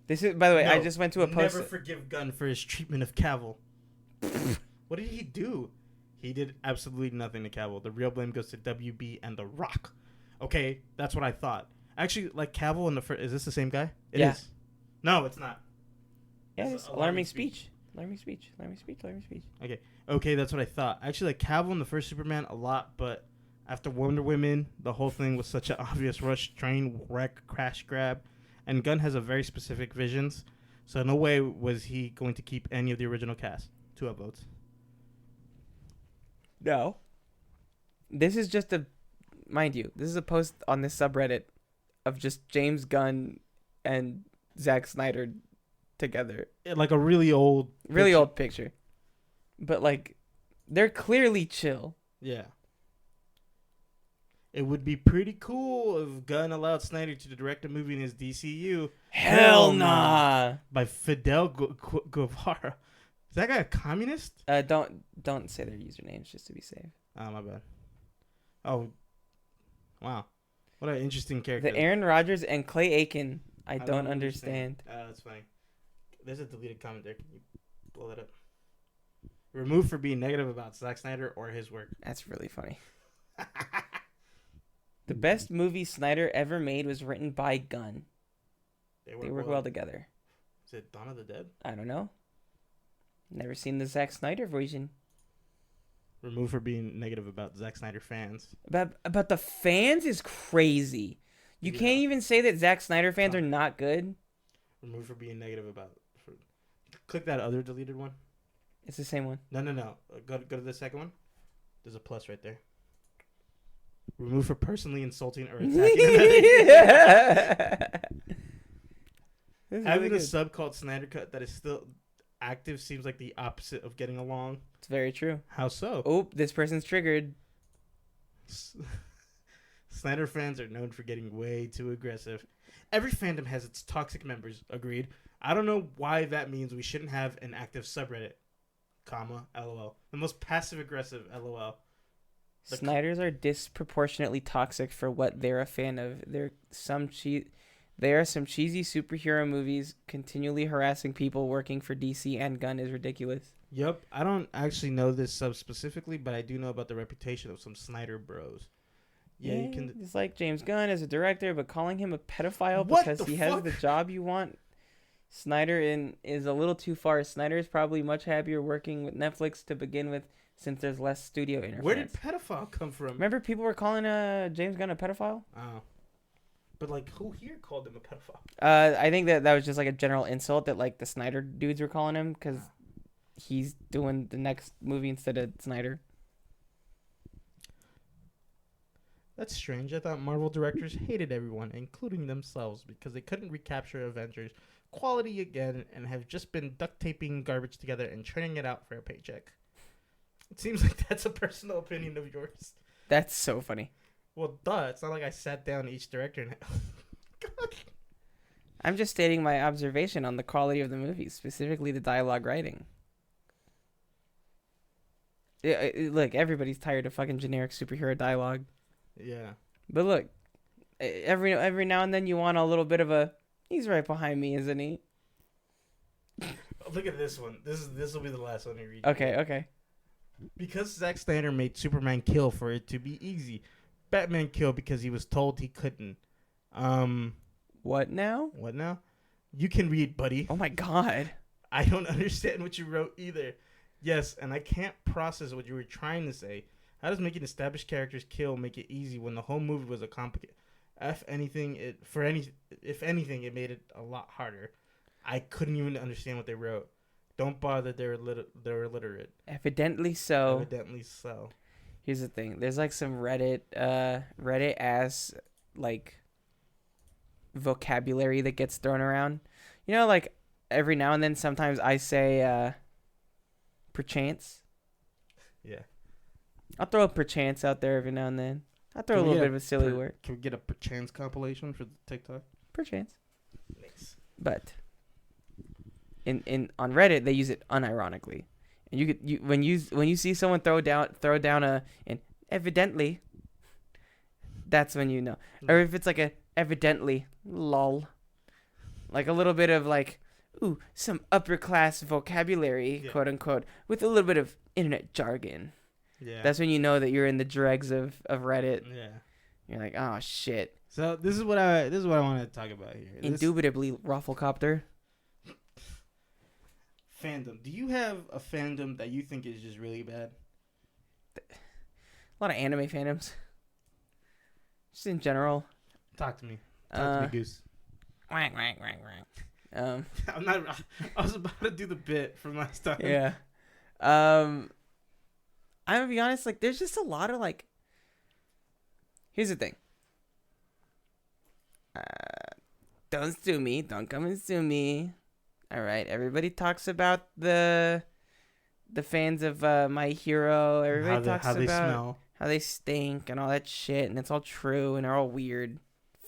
This is, by the way, I just went to a post. Never forgive Gunn for his treatment of Cavill. What did he do? He did absolutely nothing to Cavill. The real blame goes to WB and The Rock. Okay, that's what I thought. Actually, like Cavill in the first... Is this the same guy? It is. No, it's not. Yeah, It's it's alarming speech. Alarming speech. Okay, that's what I thought. Actually, like Cavill in the first Superman a lot, but after Wonder Woman, the whole thing was such an obvious rush, train wreck, crash grab, and Gunn has a very specific visions, so no way was he going to keep any of the original cast. 2 upvotes. No. This is just mind you, this is a post on this subreddit of just James Gunn and Zack Snyder together. Like a really old picture. But like, they're clearly chill. Yeah. It would be pretty cool if Gunn allowed Snyder to direct a movie in his DCU. Hell nah. By Fidel Guevara. Is that guy a communist? Don't say their usernames just to be safe. Oh, my bad. Oh, wow. What an interesting character. The Aaron Rodgers and Clay Aiken, I don't understand. That's funny. There's a deleted comment there. Can you blow that up? Removed for being negative about Zack Snyder or his work. That's really funny. The best movie Snyder ever made was written by Gunn. They work well together. Is it Dawn of the Dead? I don't know. Never seen the Zack Snyder version. Removed for being negative about Zack Snyder fans. About the fans is crazy. You can't even say that Zack Snyder fans are not good. Removed for being negative about... Click that other deleted one. It's the same one. No. Go to the second one. There's a plus right there. Removed for personally insulting or attacking Having a sub called Snyder Cut that is still active seems like the opposite of getting along. It's very true. How so? Oh, this person's triggered. Snyder fans are known for getting way too aggressive. Every fandom has its toxic members. Agreed. I don't know why that means we shouldn't have an active subreddit. Comma, LOL. The most passive aggressive, LOL. Snyders are disproportionately toxic for what they're a fan of. There are some cheesy superhero movies. Continually harassing people working for DC and Gunn is ridiculous. Yep. I don't actually know this sub specifically, but I do know about the reputation of some Snyder bros. Yeah, you can. It's like James Gunn as a director, but calling him a pedophile because he has the job you want Snyder is a little too far. Snyder is probably much happier working with Netflix to begin with, since there's less studio interference. Where did pedophile come from? Remember, people were calling James Gunn a pedophile. Oh, but like, who here called him a pedophile? I think that was just like a general insult that like the Snyder dudes were calling him because he's doing the next movie instead of Snyder. That's strange. I thought Marvel directors hated everyone, including themselves, because they couldn't recapture Avengers quality again and have just been duct taping garbage together and churning it out for a paycheck. It seems like that's a personal opinion of yours. That's so funny. Well, duh. It's not like I sat down each director and... God. I'm just stating my observation on the quality of the movie, specifically the dialogue writing. Look, everybody's tired of fucking generic superhero dialogue. Yeah. But look, every now and then you want a little bit of a, he's right behind me, isn't he? Look at this one. This will be the last one you read. Okay. Because Zack Snyder made Superman kill for it to be easy, Batman killed because he was told he couldn't. What now? What now? You can read, buddy. Oh my god. I don't understand what you wrote either. Yes, and I can't process what you were trying to say. How does making established characters kill make it easy when the whole movie was a complicated? If anything, it made it a lot harder. I couldn't even understand what they wrote. Don't bother. They're illiterate. Evidently so. Evidently so. Here's the thing. There's like some Reddit ass like vocabulary that gets thrown around. You know, like every now and then, sometimes I say perchance. Yeah. I'll throw a perchance out there every now and then. I'll throw a little bit of a silly word. Can we get a perchance compilation for the TikTok? Perchance. Nice. But in on Reddit they use it unironically, and when you see someone throw down an evidently, that's when you know. Or if it's like a evidently lol, like a little bit of like, ooh, some upper class vocabulary, quote unquote, with a little bit of internet jargon. Yeah. That's when you know that you're in the dregs of Reddit. Yeah. You're like, oh shit. So this is what I want to talk about here. Indubitably Rufflecopter. Fandom. Do you have a fandom that you think is just really bad? A lot of anime fandoms. Just in general. Talk to me. Talk to me, Goose. I'm not. I was about to do the bit from last time. Yeah. I'm gonna be honest. Like, there's just a lot of like. Here's the thing. Don't sue me. Don't come and sue me. All right. Everybody talks about the fans of My Hero. Everybody talks how about they smell, how they stink, and all that shit, and it's all true, and they're all weird.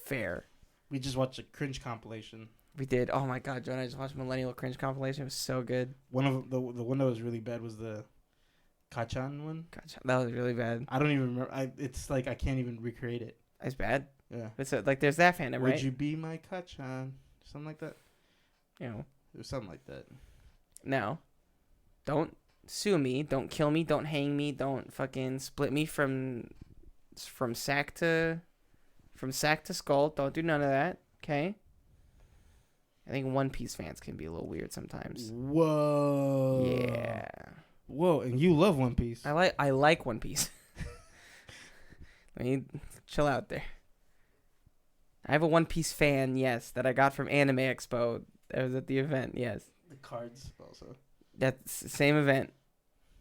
Fair. We just watched a cringe compilation. We did. Oh my god, John! I just watched Millennial Cringe compilation. It was so good. One of the one that was really bad was the Kachan one. Gotcha. That was really bad. I don't even remember. It's like I can't even recreate it. It's bad. Yeah. But so like, there's that fandom, right? Would you be my Kachan? Something like that. You know. It was something like that. Now, don't sue me. Don't kill me. Don't hang me. Don't fucking split me from sack to skull. Don't do none of that. Okay. I think One Piece fans can be a little weird sometimes. Whoa. Yeah. Whoa, and you love One Piece. I like One Piece. Let me chill out there. I have a One Piece fan, yes, that I got from Anime Expo. That was at the event, yes. The cards also. That's the same event.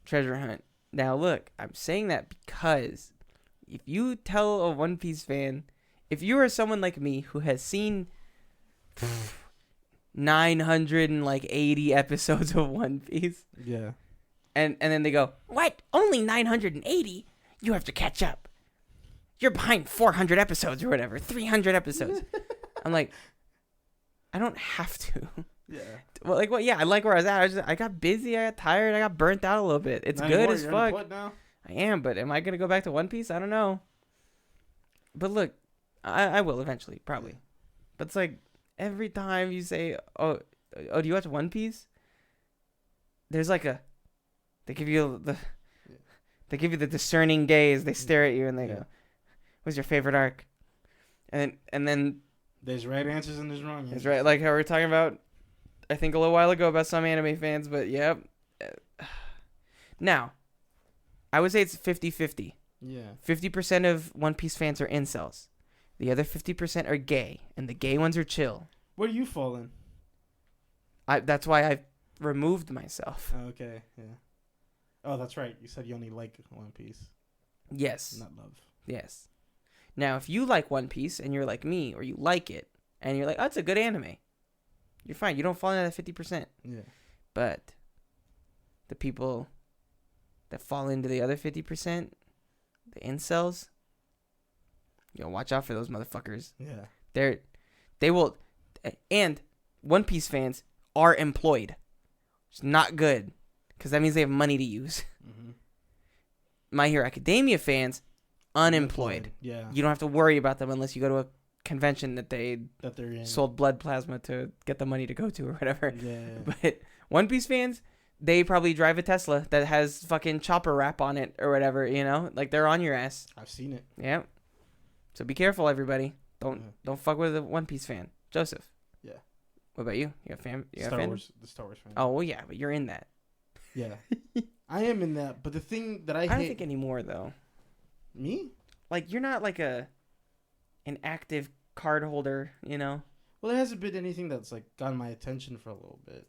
Treasure hunt. Now look, I'm saying that because if you tell a One Piece fan, if you are someone like me who has seen 980 episodes of One Piece. Yeah. And then they go, what? Only 980? You have to catch up. You're behind 400 episodes or whatever. 300 episodes. I'm like, I don't have to. Yeah. Well, like, what? Yeah, I like where I was at. I got busy. I got tired. I got burnt out a little bit. It's good as fuck. Now? I am, but am I going to go back to One Piece? I don't know. But look, I will eventually, probably. But it's like, every time you say, oh, do you watch One Piece? There's like they give you the discerning gaze. They stare at you and they go, what's your favorite arc? And then there's right answers and there's wrong answers. It's right, like how we're talking about I think a little while ago about some anime fans, but yep. Now, I would say it's 50-50. Yeah. 50% of One Piece fans are incels. The other 50% are gay, and the gay ones are chill. Where do you fall in? That's why I've removed myself. Okay, yeah. Oh, that's right. You said you only like One Piece, Yes. not love. Yes. Now, if you like One Piece and you're like me, or you like it, and you're like, oh, it's a good anime, you're fine. You don't fall into that 50%. Yeah. But the people that fall into the other 50%, the incels, you know, watch out for those motherfuckers. Yeah. They will, and One Piece fans are employed. It's not good, because that means they have money to use. Mm-hmm. My Hero Academia fans, unemployed. Yeah. You don't have to worry about them unless you go to a convention that they're in. Sold blood plasma to get the money to go to or whatever. Yeah. But One Piece fans, they probably drive a Tesla that has fucking chopper wrap on it or whatever, you know? Like, they're on your ass. I've seen it. Yeah. So be careful, everybody. Don't fuck with a One Piece fan. Joseph. Yeah. What about you? You got Star fan? Wars. The Star Wars fan. Oh, well, yeah, but you're in that. Yeah. I am in that, but the thing that I don't hate... think anymore, though. Me? Like, you're not like an active card holder, you know? Well, there hasn't been anything that's like gotten my attention for a little bit.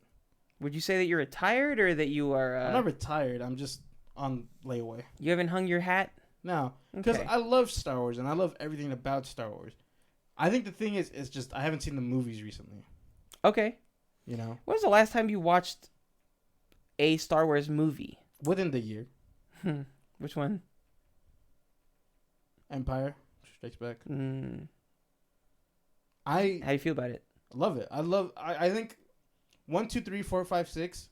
Would you say that you're retired or that you are... I'm not retired. I'm just on layaway. You haven't hung your hat? No. Because Okay. I love Star Wars, and I love everything about Star Wars. I think the thing is just I haven't seen the movies recently. Okay. You know? When was the last time you watched a Star Wars movie? Within the year. Which one? Empire Strikes Back. How do I you feel about it? love it. I think 1, 2, 3, 4, 5, 6.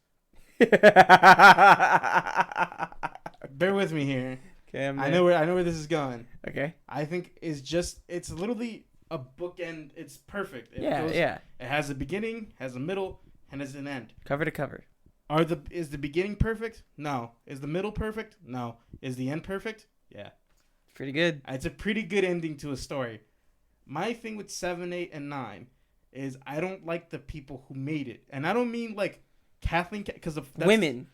Bear with me here. Okay, I know where this is going. Okay. I think it's literally a bookend. It's perfect. Yeah. It has a beginning, has a middle, and has an end. Cover to cover. Is the beginning perfect? No. Is the middle perfect? No. Is the end perfect? Yeah. Pretty good. It's a pretty good ending to a story. My thing with 7, 8, and 9 is I don't like the people who made it, and I don't mean like Kathleen because of women.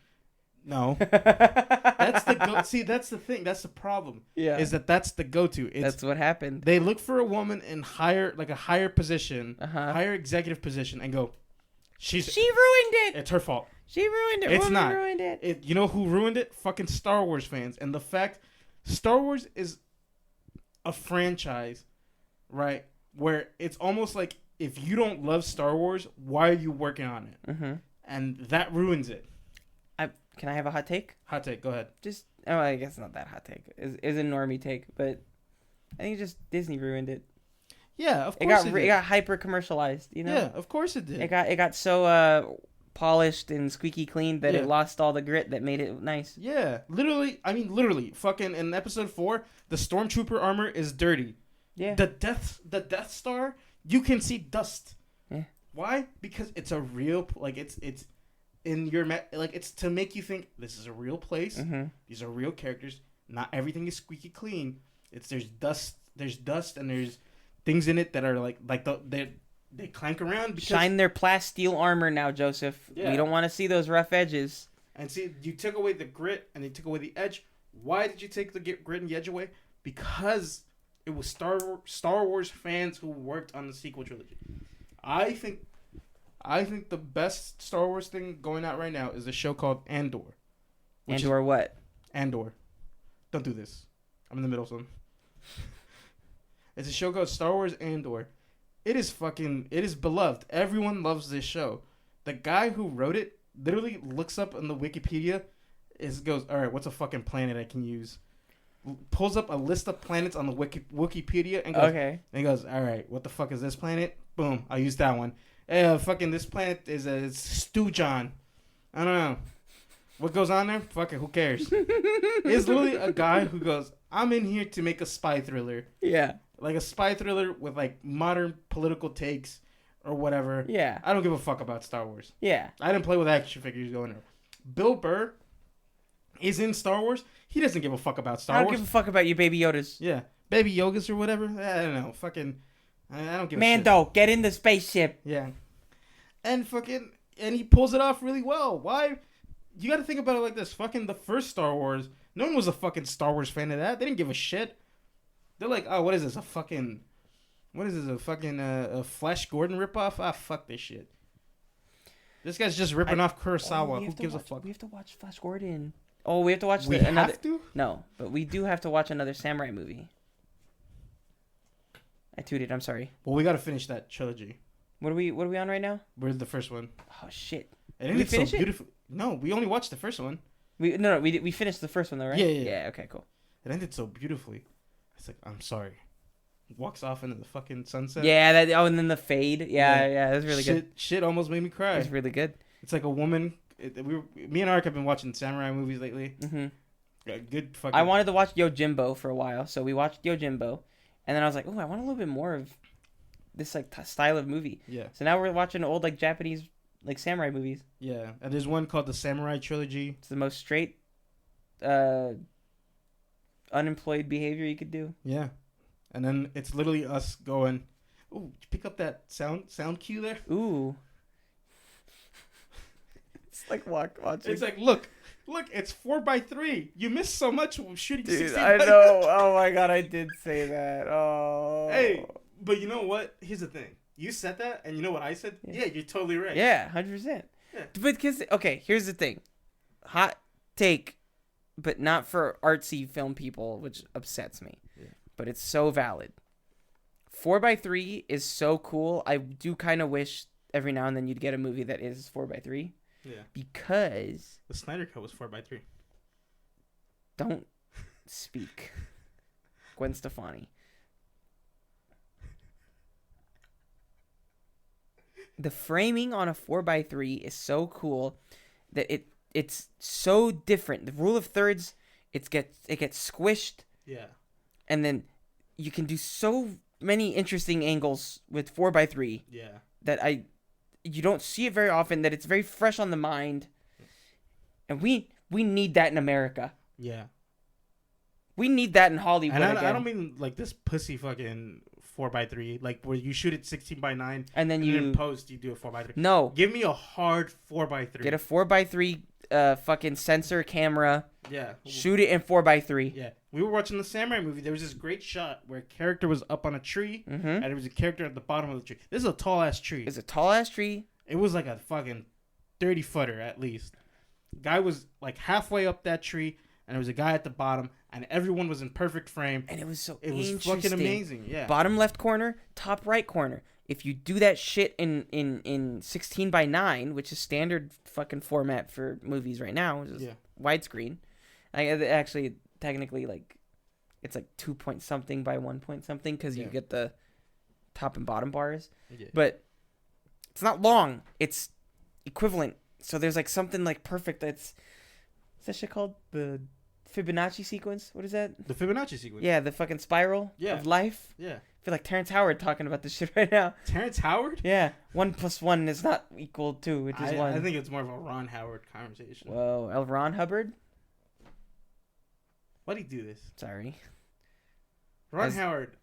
No, that's the go. See, that's the thing. That's the problem. Yeah, is that's the go-to. That's what happened. They look for a woman in higher position, Uh-huh. higher executive position, and go, she ruined it. It's her fault. She ruined it. It's Woman not. Ruined it. You know who ruined it? Fucking Star Wars fans. And the fact Star Wars is a franchise, right? Where it's almost like if you don't love Star Wars, why are you working on it? Mm-hmm. And that ruins it. Can I have a hot take? Hot take. Go ahead. I guess not that hot take. Is a normie take, but I think just Disney ruined it. Yeah, of course it got hyper commercialized. You know. Yeah, of course it did. It got so polished and squeaky clean that Yeah. it lost all the grit that made it nice. Yeah, literally, fucking in episode 4, the stormtrooper armor is dirty. Yeah. The Death Star, you can see dust. Yeah. Why? Because it's a real it's in your it's to make you think this is a real place. Mm-hmm. These are real characters. Not everything is squeaky clean. There's dust and there's things in it that are they clank around. Because, Shine their plasteel armor now, Joseph. Yeah. We don't want to see those rough edges. And see, you took away the grit and they took away the edge. Why did you take the grit and the edge away? Because it was Star Wars fans who worked on the sequel trilogy. I think the best Star Wars thing going out right now is a show called Andor. Andor what? Andor. Don't do this. I'm in the middle of something. It's a show called Star Wars Andor. It is beloved. Everyone loves this show. The guy who wrote it literally looks up on the Wikipedia, goes, all right, what's a fucking planet I can use? Pulls up a list of planets on the Wikipedia and goes, okay. And he goes, all right, what the fuck is this planet? Boom, I'll use that one. Fucking this planet is a Stew John. I don't know. What goes on there? Fuck it, who cares? It's literally a guy who goes, I'm in here to make a spy thriller. Yeah. Like a spy thriller with like modern political takes or whatever. Yeah. I don't give a fuck about Star Wars. Yeah. I didn't play with action figures going there. Bill Burr is in Star Wars. He doesn't give a fuck about Star Wars. I don't give a fuck about you baby Yodas. Yeah. Baby Yogas or whatever. I don't know. Fucking, I don't give a shit. Mando, get in the spaceship. Yeah. And fucking, and he pulls it off really well. Why? You got to think about it like this. Fucking the first Star Wars, no one was a fucking Star Wars fan of that. They didn't give a shit. They're like, oh, what is this? A fucking a Flash Gordon ripoff? Ah, fuck this shit. This guy's just ripping off Kurosawa. Who gives a fuck? We have to watch Flash Gordon. Oh, we have to watch another. Have to? No, but we do have to watch another samurai movie. I tooted. I'm sorry. Well, we got to finish that trilogy. What are we on right now? We're the first one. Oh shit! And it's so beautiful. No, we only watched the first one. We finished the first one though, right? Yeah. Okay, cool. It ended so beautifully. It's like, I'm sorry. Walks off into the fucking sunset. Yeah, and then the fade. Yeah, that was really good. Shit almost made me cry. It was really good. It's like a woman. Me and Ark have been watching samurai movies lately. Mm-hmm. Good fucking. I wanted to watch Yojimbo for a while, so we watched Yojimbo, and then I was like, oh, I want a little bit more of this like style of movie. Yeah. So now we're watching old like Japanese like samurai movies. Yeah, and there's one called the Samurai Trilogy. It's the most straight, unemployed behavior you could do. Yeah, and then it's literally us going, "Ooh, pick up that sound cue there." Ooh. It's like watching. It's like look, it's 4x3. You missed so much shooting. Dude, I know. Oh my god, I did say that. Oh. Hey, but you know what? Here's the thing. You said that, and you know what I said? Yeah, you're totally right. Yeah, 100%. Yeah. But here's the thing. Hot take, but not for artsy film people, which upsets me. Yeah. But it's so valid. 4x3 is so cool. I do kind of wish every now and then you'd get a movie that is 4x3. Yeah. Because the Snyder Cut was 4x3. Don't speak. Gwen Stefani. The framing on a 4x3 is so cool that it's so different. The rule of thirds, it gets squished. Yeah. And then you can do so many interesting angles with 4x3. Yeah. That you don't see it very often, that it's very fresh on the mind. And we need that in America. Yeah. We need that in Hollywood. And I don't mean like this pussy fucking 4x3, like where you shoot it 16:9, and then in post you do a 4x3. No, give me a hard 4x3. Get a 4x3 fucking sensor camera. Yeah, shoot it in 4x3. Yeah, we were watching the samurai movie. There was this great shot where a character was up on a tree, and there was a character at the bottom of the tree. This is a tall ass tree. It's a tall ass tree. It was like a fucking 30-footer at least. Guy was like halfway up that tree, and there was a guy at the bottom, and everyone was in perfect frame. And it was it was fucking amazing. Yeah. Bottom left corner, top right corner. If you do that shit in 16:9, which is standard fucking format for movies right now, which is widescreen. Actually, technically, like it's like 2 point something by 1 point something because you get the top and bottom bars. Yeah. But it's not long. It's equivalent. So there's like something like perfect. What's that shit called? The Fibonacci sequence? What is that? The Fibonacci sequence. Yeah, the fucking spiral of life. Yeah. I feel like Terrence Howard talking about this shit right now. Terrence Howard? Yeah. 1 + 1 is not equal to, which is 1. I think it's more of a Ron Howard conversation. Whoa. L. Ron Hubbard? Why'd he do this? Sorry. Ron Howard,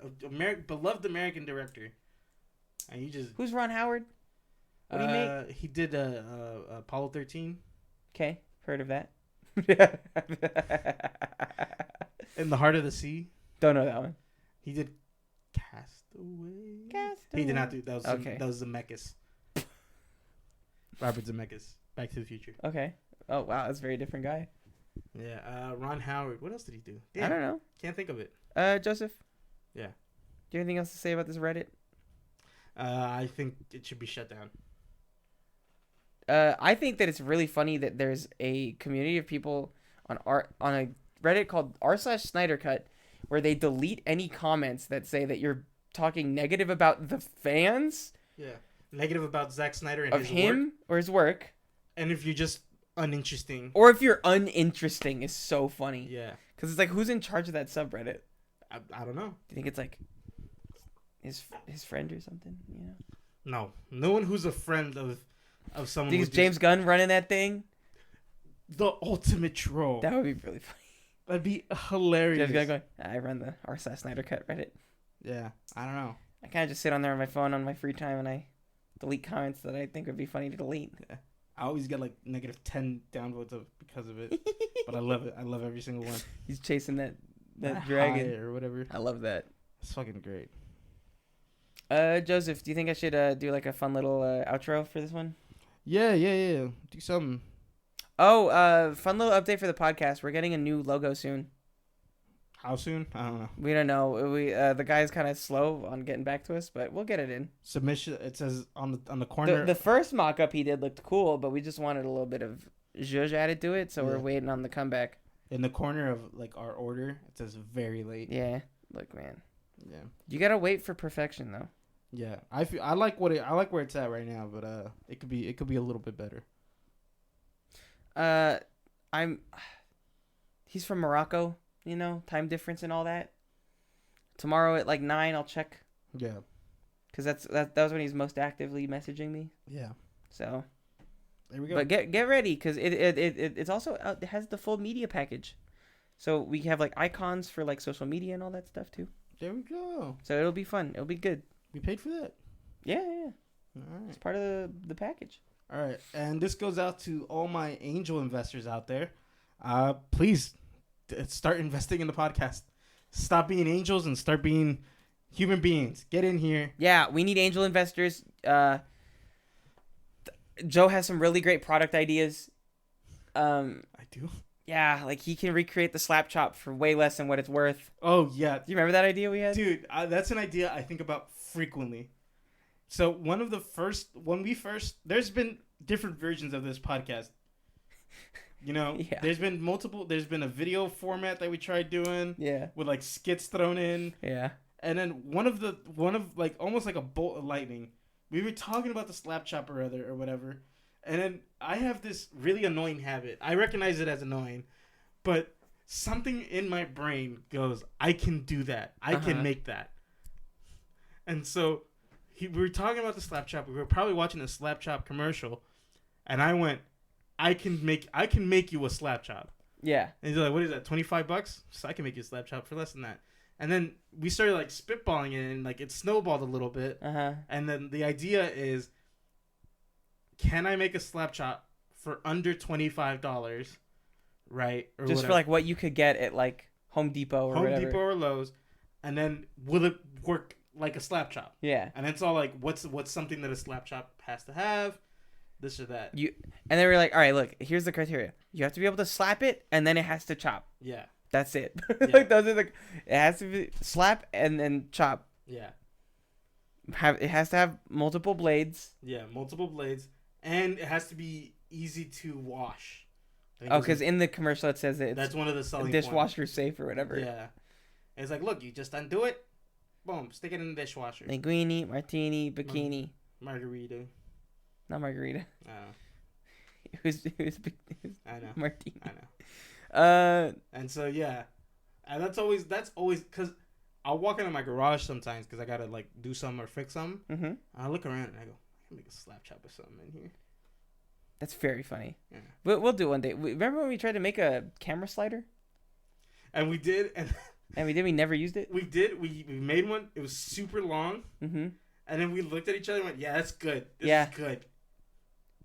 beloved American director. And you just... Who's Ron Howard? What did he make? He did Apollo 13. Okay. Heard of that. In the Heart of the Sea. Don't know that one. He did Castaway. He did not do that. That was Zemeckis. Robert Zemeckis. Back to the Future. Okay. Oh wow, that's a very different guy. Yeah. Ron Howard. What else did he do? Damn, I don't know. Can't think of it. Joseph. Yeah. Do you have anything else to say about this Reddit? I think it should be shut down. I think that it's really funny that there's a community of people on a Reddit called r/Snyder Cut, where they delete any comments that say that you're talking negative about the fans. Yeah, negative about Zack Snyder and his work. Or his work. And if you're just uninteresting. Or if you're uninteresting is so funny. Yeah. Because it's like, who's in charge of that subreddit? I don't know. Do you think it's like his friend or something? You know. No, no one who's a friend of someone. Do you think it's James Gunn running that thing? The ultimate troll. That would be really funny. That'd be hilarious. James Gunn going, I run the r/Snyder Cut Reddit. Yeah, I don't know. I kind of just sit on there on my phone on my free time and I delete comments that I think would be funny to delete. Yeah. I always get like -10 downvotes because of it, but I love it. I love every single one. He's chasing that High dragon or whatever. I love that. It's fucking great. Joseph, do you think I should do like a fun little outro for this one? Yeah. Do something. Oh, fun little update for the podcast. We're getting a new logo soon. How soon? I don't know. We don't know. We the guy's kind of slow on getting back to us, but we'll get it in. Submission. It says on the corner. The first mock-up he did looked cool, but we just wanted a little bit of zhuzh added to it, so Yeah. we're waiting on the comeback. In the corner of like our order, it says very late. Yeah, look, man. Yeah. You gotta wait for perfection, though. Yeah, I like where it's at right now, but it could be a little bit better. He's from Morocco, time difference and all that. Tomorrow at like 9, I'll check. Yeah. Cause that was when he's most actively messaging me. Yeah. So. There we go. But get ready, cause it's also it has the full media package, so we have like icons for like social media and all that stuff too. There we go. So it'll be fun. It'll be good. We paid for that. Yeah. All right. It's part of the package. All right, and this goes out to all my angel investors out there. Please start investing in the podcast. Stop being angels and start being human beings. Get in here. Yeah, we need angel investors. Joe has some really great product ideas. I do. Yeah, like he can recreate the slap chop for way less than what it's worth. Oh yeah. Do you remember that idea we had? Dude, that's an idea I think about frequently. So there's been different versions of this podcast. Yeah. There's been a video format that we tried doing. Yeah. With like skits thrown in. Yeah. And then one of like almost like a bolt of lightning. We were talking about the slap chop or whatever. And then I have this really annoying habit. I recognize it as annoying, but something in my brain goes, I can do that. I can make that. And so we were talking about the slap chop. We were probably watching a slap chop commercial, and I went, I can make you a slap chop. Yeah. And he's like, what is that, $25? So I can make you a slap chop for less than that. And then we started like spitballing it, and like it snowballed a little bit. And then the idea is, can I make a slap chop for under $25? Right? Or just whatever. For like what you could get at like Home Depot or whatever. Home Depot or Lowe's. And then will it work like a slap chop? Yeah. And it's all like, what's something that a slap chop has to have? This or that. And then we're like, all right, look, here's the criteria. You have to be able to slap it, and then it has to chop. Yeah. That's it. Yeah. Like those are it has to be slap and then chop. Yeah. It has to have multiple blades. Yeah, multiple blades, and it has to be easy to wash. Oh, because in the commercial it says that that's one of the selling dishwasher points. Safe or whatever. Yeah. And it's like, look, you just undo it, boom, stick it in the dishwasher. Linguini, martini, bikini, margarita. Not margarita. Oh. Who's I know. Martini. I know. And so yeah, and that's always because I'll walk into my garage sometimes because I gotta like do something or fix something. Mm-hmm. I look around and I go, I can make a slap chop or something in here. That's very funny. Yeah. We'll do it one day. Remember when we tried to make a camera slider? And we did, and we never used it. We did. We made one. It was super long. Mm-hmm. And then we looked at each other and went, "Yeah, that's good. This is good."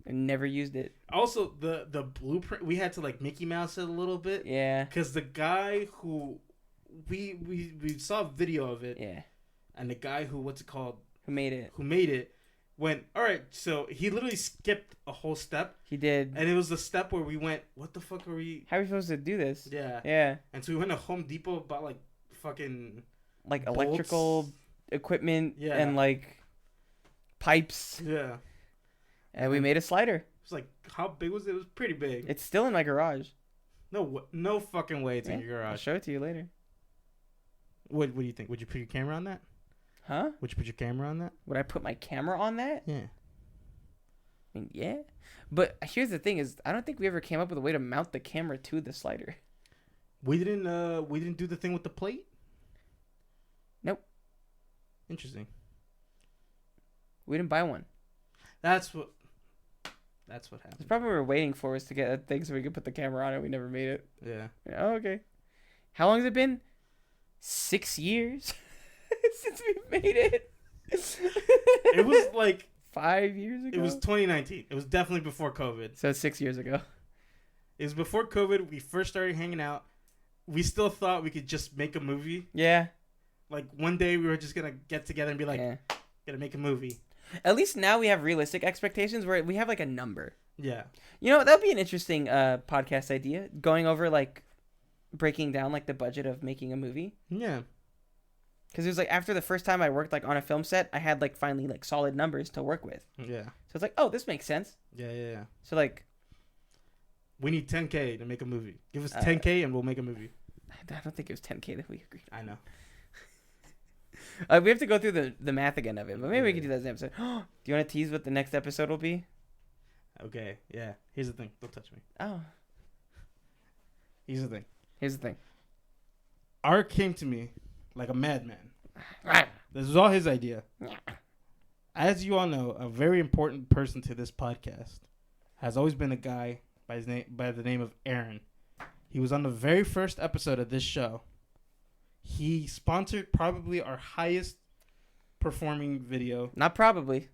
And never used it. Also, the blueprint, we had to like Mickey Mouse it a little bit. Yeah. Because the guy who we saw a video of it. Yeah. And the guy who who made it went, all right. So he literally skipped a whole step. He did. And it was the step where we went, what the fuck are we? How are we supposed to do this? Yeah. Yeah. And so we went to Home Depot, bought like fucking like bolts. Electrical equipment. Yeah. And like pipes. Yeah. And we made a slider. It was like, how big was it? It was pretty big. It's still in my garage. No fucking way it's in your garage. I'll show it to you later. What do you think? Would you put your camera on that? Huh? Would you put your camera on that? Would I put my camera on that? Yeah. I mean, yeah. But here's the thing is, I don't think we ever came up with a way to mount the camera to the slider. We didn't do the thing with the plate? Nope. Interesting. We didn't buy one. That's what happened. It's probably what we were waiting for was to get a thing so we could put the camera on it. We never made it. Yeah. Oh, okay. How long has it been? 6 years since we made it. It was like 5 years ago? It was 2019. It was definitely before COVID. So 6 years ago. It was before COVID. We first started hanging out. We still thought we could just make a movie. Yeah. Like, one day we were just going to get together and be like, Yeah. gonna make a movie. At least now we have realistic expectations where we have like a number. Yeah. You know, that'd be an interesting podcast idea. Going over like breaking down like the budget of making a movie. Yeah. Because it was like after the first time I worked like on a film set, I had like finally like solid numbers to work with. Yeah. So it's like, oh, this makes sense. Yeah. So like, we need 10K to make a movie. Give us 10K and we'll make a movie. I don't think it was 10K that we agreed. I know. We have to go through the math again of it, but maybe we can do that as an episode. Do you want to tease what the next episode will be? Okay, yeah. Here's the thing. Don't touch me. Oh. Here's the thing. Art came to me like a madman. This was all his idea. As you all know, a very important person to this podcast has always been a guy by the name of Aaron. He was on the very first episode of this show. He sponsored probably our highest performing video. Not probably.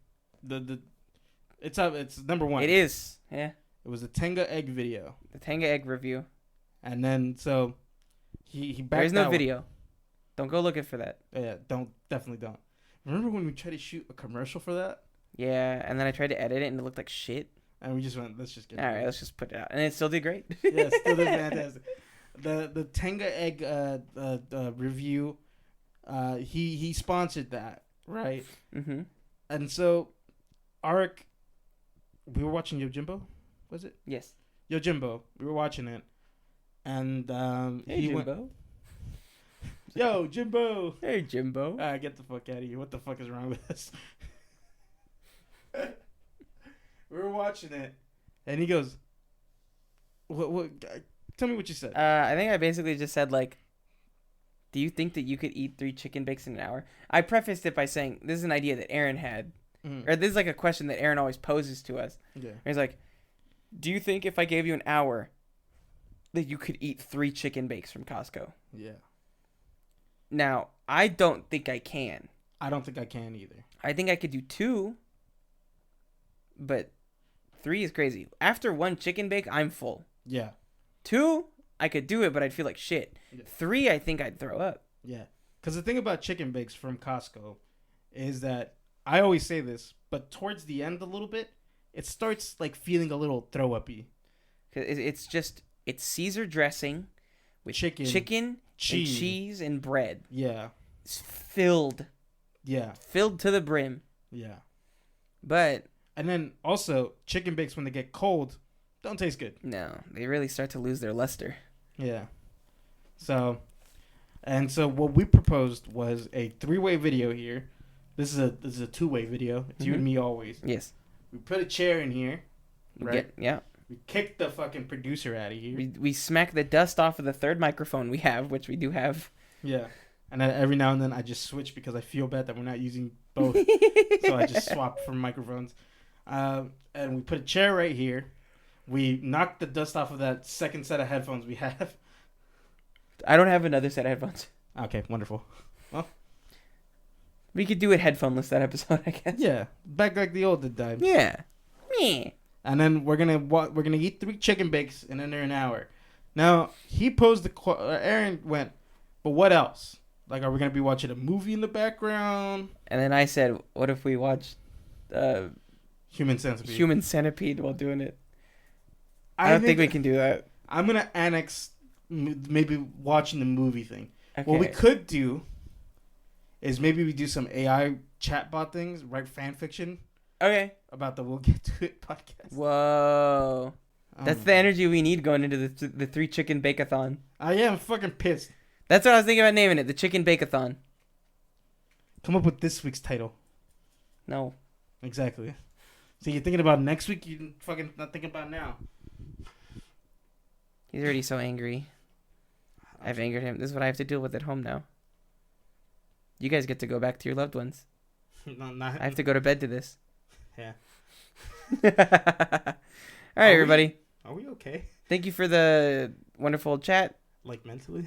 It's number one. It is. Yeah. It was a Tenga egg video. The Tenga egg review. And then so he backed There's no that video. One. Don't go looking for that. Yeah, definitely don't. Remember when we tried to shoot a commercial for that? Yeah, and then I tried to edit it and it looked like shit. And we just went, let's just get it. All right, let's just put it out. And it still did great. Yeah, still did fantastic. The Tenga egg review, he sponsored that, right? Mm-hmm. And so, Arik, we were watching Yojimbo, was it? Yes. Yojimbo, we were watching it, and hey, he Jimbo. went, yo, Jimbo. Hey, Jimbo. Get the fuck out of here. What the fuck is wrong with us? We were watching it, and he goes, "What? Tell me what you said." I think I basically just said, like, do you think that you could eat 3 chicken bakes in an hour? I prefaced it by saying, this is an idea that Aaron had. Mm-hmm. Or this is like a question that Aaron always poses to us. Yeah. And he's like, do you think if I gave you an hour that you could eat 3 chicken bakes from Costco? Yeah. Now, I don't think I can. I don't think I can either. I think I could do 2, but 3 is crazy. After 1 chicken bake, I'm full. Yeah. 2, I could do it, but I'd feel like shit. Yeah. 3, I think I'd throw up. Yeah. Because the thing about chicken bakes from Costco is that, I always say this, but towards the end a little bit, it starts like feeling a little throw up-y. It's Caesar dressing with chicken cheese and bread. Yeah. It's filled. Yeah. Filled to the brim. Yeah. But. And then also, chicken bakes when they get cold don't taste good. No, they really start to lose their luster. Yeah. So what we proposed was a 3-way video here. This is a 2-way video. It's you and me always. Yes. We put a chair in here. Right? Yeah. We kicked the fucking producer out of here. We smack the dust off of the third microphone we have, which we do have. Yeah. And then every now and then I just switch because I feel bad that we're not using both. So I just swap from microphones. And we put a chair right here. We knocked the dust off of that second set of headphones we have. I don't have another set of headphones. Okay, wonderful. Well, we could do it headphoneless that episode, I guess. Yeah, back like the old times. Yeah. And then we're gonna eat 3 chicken bakes in under an hour. Now he posed Aaron went, but what else? Like, are we gonna be watching a movie in the background? And then I said, what if we watch Human Centipede? Human Centipede while doing it. I don't think we can do that. I'm gonna annex maybe watching the movie thing. Okay. What we could do is maybe we do some AI chatbot things, write fan fiction. Okay. About the We'll Get to It podcast. Whoa. That's the energy we need going into the 3 Chickenbake-a-thon. Yeah, I'm fucking pissed. That's what I was thinking about naming it, the Chickenbake-a-thon. Come up with this week's title. No. Exactly. So you're thinking about next week, you're fucking not thinking about now. He's already so angry. I've angered him. This is what I have to deal with at home now. You guys get to go back to your loved ones. No, not. I have to go to bed to this. Yeah. All right, everybody. Are we okay? Thank you for the wonderful chat. Like mentally?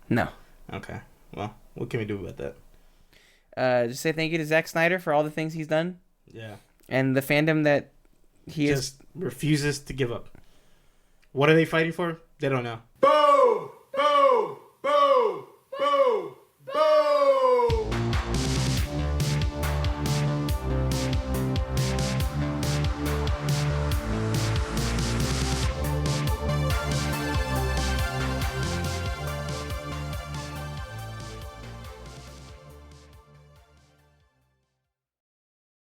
No. Okay. Well, what can we do about that? Just say thank you to Zack Snyder for all the things he's done. Yeah. And the fandom that he just refuses to give up. What are they fighting for? They don't know.